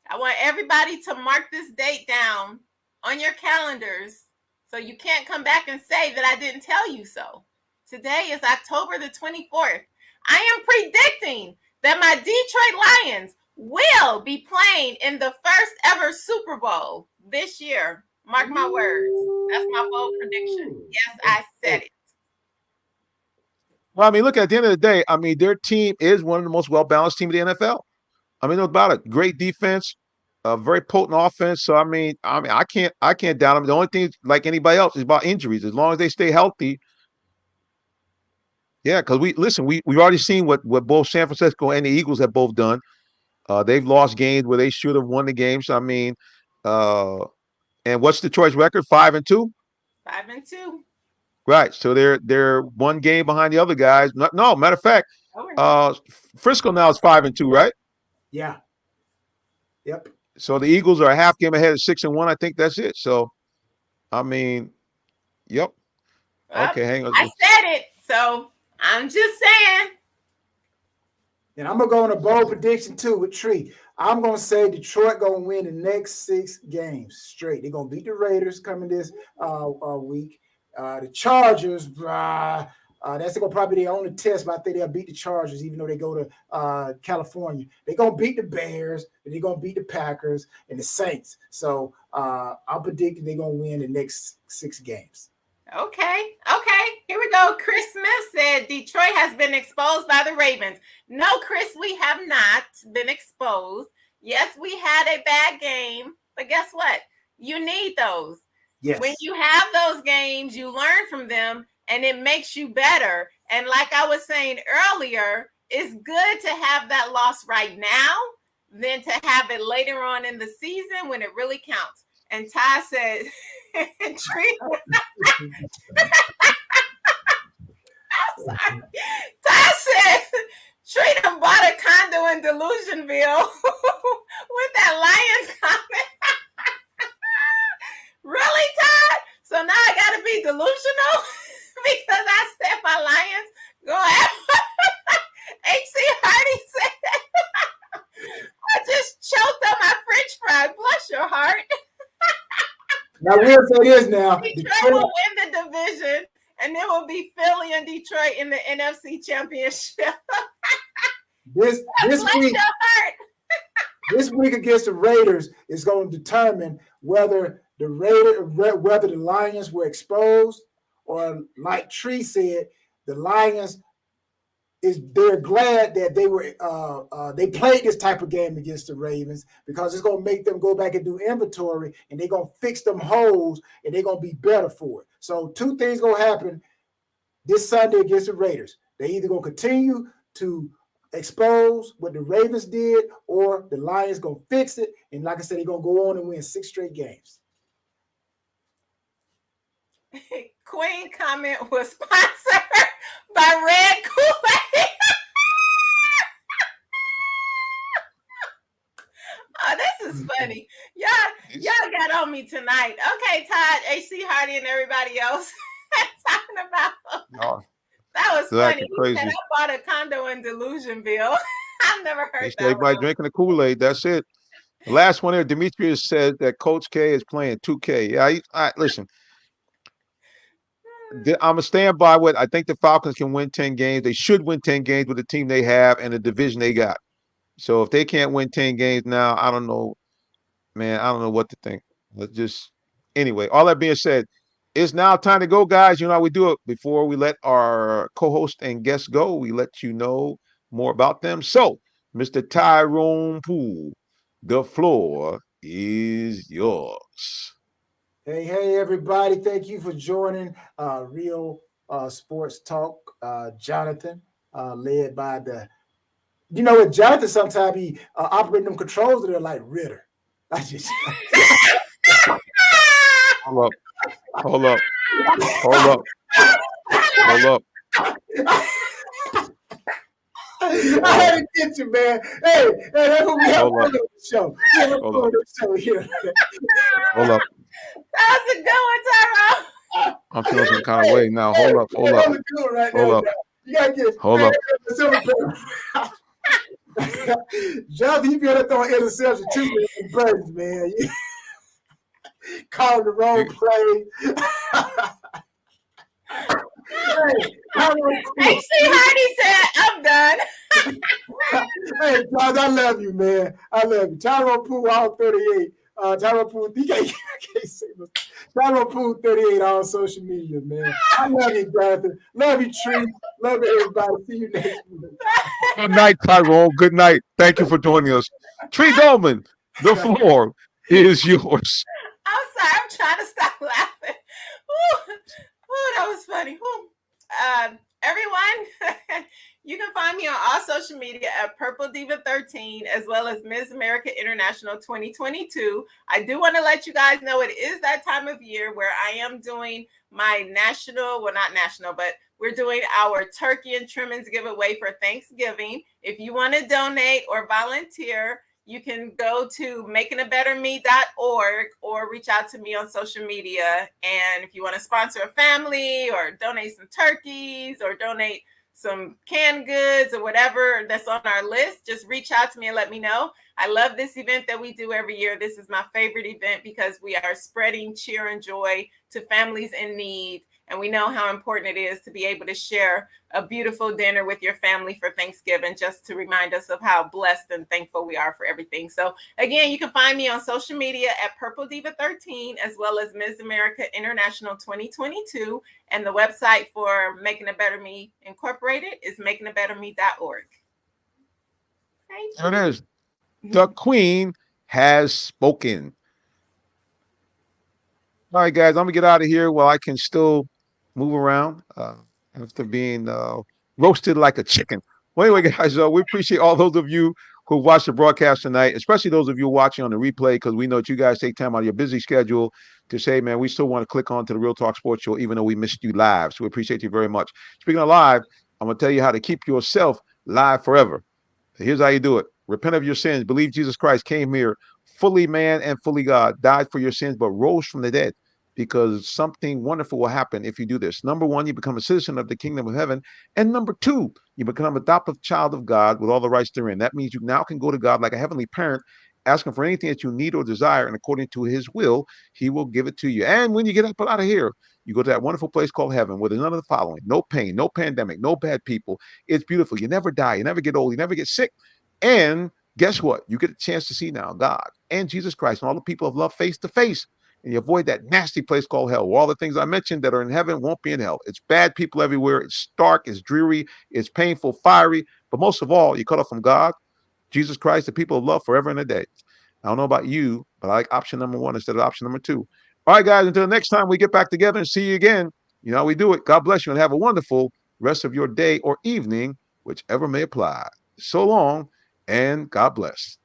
I want everybody to mark this date down on your calendars so you can't come back and say that I didn't tell you so. Today is October the 24th. I am predicting that my Detroit Lions will be playing in the first ever Super Bowl this year. Mark my words. That's my bold prediction. Yes, I said it. Well, I mean, look, at the end of the day, I mean, their team is one of the most well-balanced teams in the NFL. I mean, no about it. Great defense, a very potent offense. So, I mean, I can't doubt them. The only thing, like anybody else, is about injuries. As long as they stay healthy. Yeah, because we've already seen what both San Francisco and the Eagles have both done. They've lost games where they should have won the games. I mean, and what's Detroit's record? 5-2? 5-2. Right. So they're one game behind the other guys. No, matter of fact, Frisco now is 5-2, right? Yeah. Yep. So the Eagles are a half game ahead of 6-1. I think that's it. So, I mean, yep. Okay, hang on. I said it. So I'm just saying. And I'm gonna go on a bold prediction too with Tree. I'm gonna say Detroit gonna win the next 6 games straight. They're gonna beat the Raiders coming this week. The Chargers, that's gonna probably be the only test, but I think they'll beat the Chargers, even though they go to California. They're gonna beat the Bears, and they're gonna beat the Packers and the Saints. So I'm predicting they're gonna win the next 6 games. Okay. Here we go. Chris Smith said Detroit has been exposed by the Ravens. No, Chris, we have not been exposed. Yes, we had a bad game, but guess what? You need those. Yes. When you have those games, you learn from them, and it makes you better. And like I was saying earlier, it's good to have that loss right now than to have it later on in the season when it really counts. And Ty said, Ty said, Tree done bought a condo in Delusionville with that Lions comment. Really, Todd? So now I got to be delusional because I said my Lions go after H.C. Hardy said, I just choked on my French fry. Bless your heart. Now, we'll say this now. Detroit will win the division, and it will be Philly and Detroit in the NFC Championship. This week against the Raiders is going to determine whether the Lions were exposed, or like Tree said, the Lions they're glad that they played this type of game against the Ravens, because it's going to make them go back and do inventory, and they're going to fix them holes, and they're going to be better for it. So 2 things going to happen this Sunday against the Raiders. They either going to continue to expose what the Ravens did, or the Lions going to fix it. And like I said, they're going to go on and win 6 straight games. Queen comment was sponsored by Red Kool-Aid. Oh, this is funny. Y'all got on me tonight. Okay, Todd, H.C. Hardy, and everybody else talking about. That was funny. He said, I bought a condo in Delusionville. I've never heard that. Everybody drinking the Kool-Aid. That's it. The last one there, Demetrius said that Coach K is playing 2K. Yeah, listen. I'm going to stand by what I think the Falcons can win 10 games. They should win 10 games with the team they have and the division they got. So if they can't win 10 games now, I don't know, man. I don't know what to think. Anyway, all that being said, It's now time to go, guys. You know how we do it. Before we let our co-host and guests go, we let you know more about them. So, Mr. Tyrone Poole, the floor is yours. Hey, everybody. Thank you for joining Real Sports Talk. Jonathan, led by you know what, Jonathan, sometimes he operating them controls that are like Ritter. I just... Hold up. Hold up. Hold up. Hold up. I had to get you, man. Hey, that's what we have on the show. Hold up. Here. Hold up. That was a good one, Tyrone. I'm feeling some kind of way now. Hold up. Hold up. Hold up. You gotta get hold up. Jonathan, you be able to throw an interception too, man. Calling the wrong play. Hey, see, Hardy said, I'm done. Hey, John, I love you, man. I love you. Tyrone Poole, all 38. Tyrone Poole, you can't say this. Tyrone Poole, 38 on social media, man. I love you, Jonathan. Love you, Tree. Love you, everybody. See you next week. Good night, Tyrone. Good night. Thank you for joining us. Tree Dolman, the floor is yours. I'm sorry. I'm trying to stop laughing. Ooh, that was funny. Everyone, you can find me on all social media at Purple Diva 13, as well as Miss America International 2022. I do want to let you guys know it is that time of year where I am doing my but we're doing our turkey and trimmings giveaway for Thanksgiving. If you want to donate or volunteer, you can go to makingabetterme.org or reach out to me on social media. And if you want to sponsor a family or donate some turkeys or donate some canned goods or whatever that's on our list, just reach out to me and let me know. I love this event that we do every year. This is my favorite event because we are spreading cheer and joy to families in need. And we know how important it is to be able to share a beautiful dinner with your family for Thanksgiving, just to remind us of how blessed and thankful we are for everything. So again, you can find me on social media at Purple Diva 13, as well as Ms. America International 2022. And the website for Making a Better Me Incorporated is makingabetterme.org. Thank you. There it is. The Queen has spoken. All right, guys, I'm going to get out of here while I can still move around after being roasted like a chicken. Well, anyway, guys, we appreciate all those of you who watched the broadcast tonight, especially those of you watching on the replay, because we know that you guys take time out of your busy schedule to say, man, we still want to click on to the Real Talk Sports Show, even though we missed you live. So we appreciate you very much. Speaking of live, I'm going to tell you how to keep yourself live forever. So here's how you do it. Repent of your sins. Believe Jesus Christ came here fully man and fully God, died for your sins, but rose from the dead, because something wonderful will happen if you do this. Number one, you become a citizen of the kingdom of heaven. And number two, you become an adoptive child of God with all the rights therein. That means you now can go to God like a heavenly parent, asking for anything that you need or desire, and according to his will, he will give it to you. And when you get up out of here, you go to that wonderful place called heaven, where there's none of the following: no pain, no pandemic, no bad people. It's beautiful. You never die. You never get old. You never get sick. And guess what? You get a chance to see now God and Jesus Christ and all the people of love face to face. And you avoid that nasty place called hell, where all the things I mentioned that are in heaven won't be in hell. It's bad people everywhere. It's stark, it's dreary, it's painful, fiery. But most of all, you're cut off from God, Jesus Christ, the people of love forever and a day. I don't know about you, but I like option number one instead of option number two. All right, guys, until next time we get back together and see you again. You know how we do it. God bless you and have a wonderful rest of your day or evening, whichever may apply. So long, and God bless.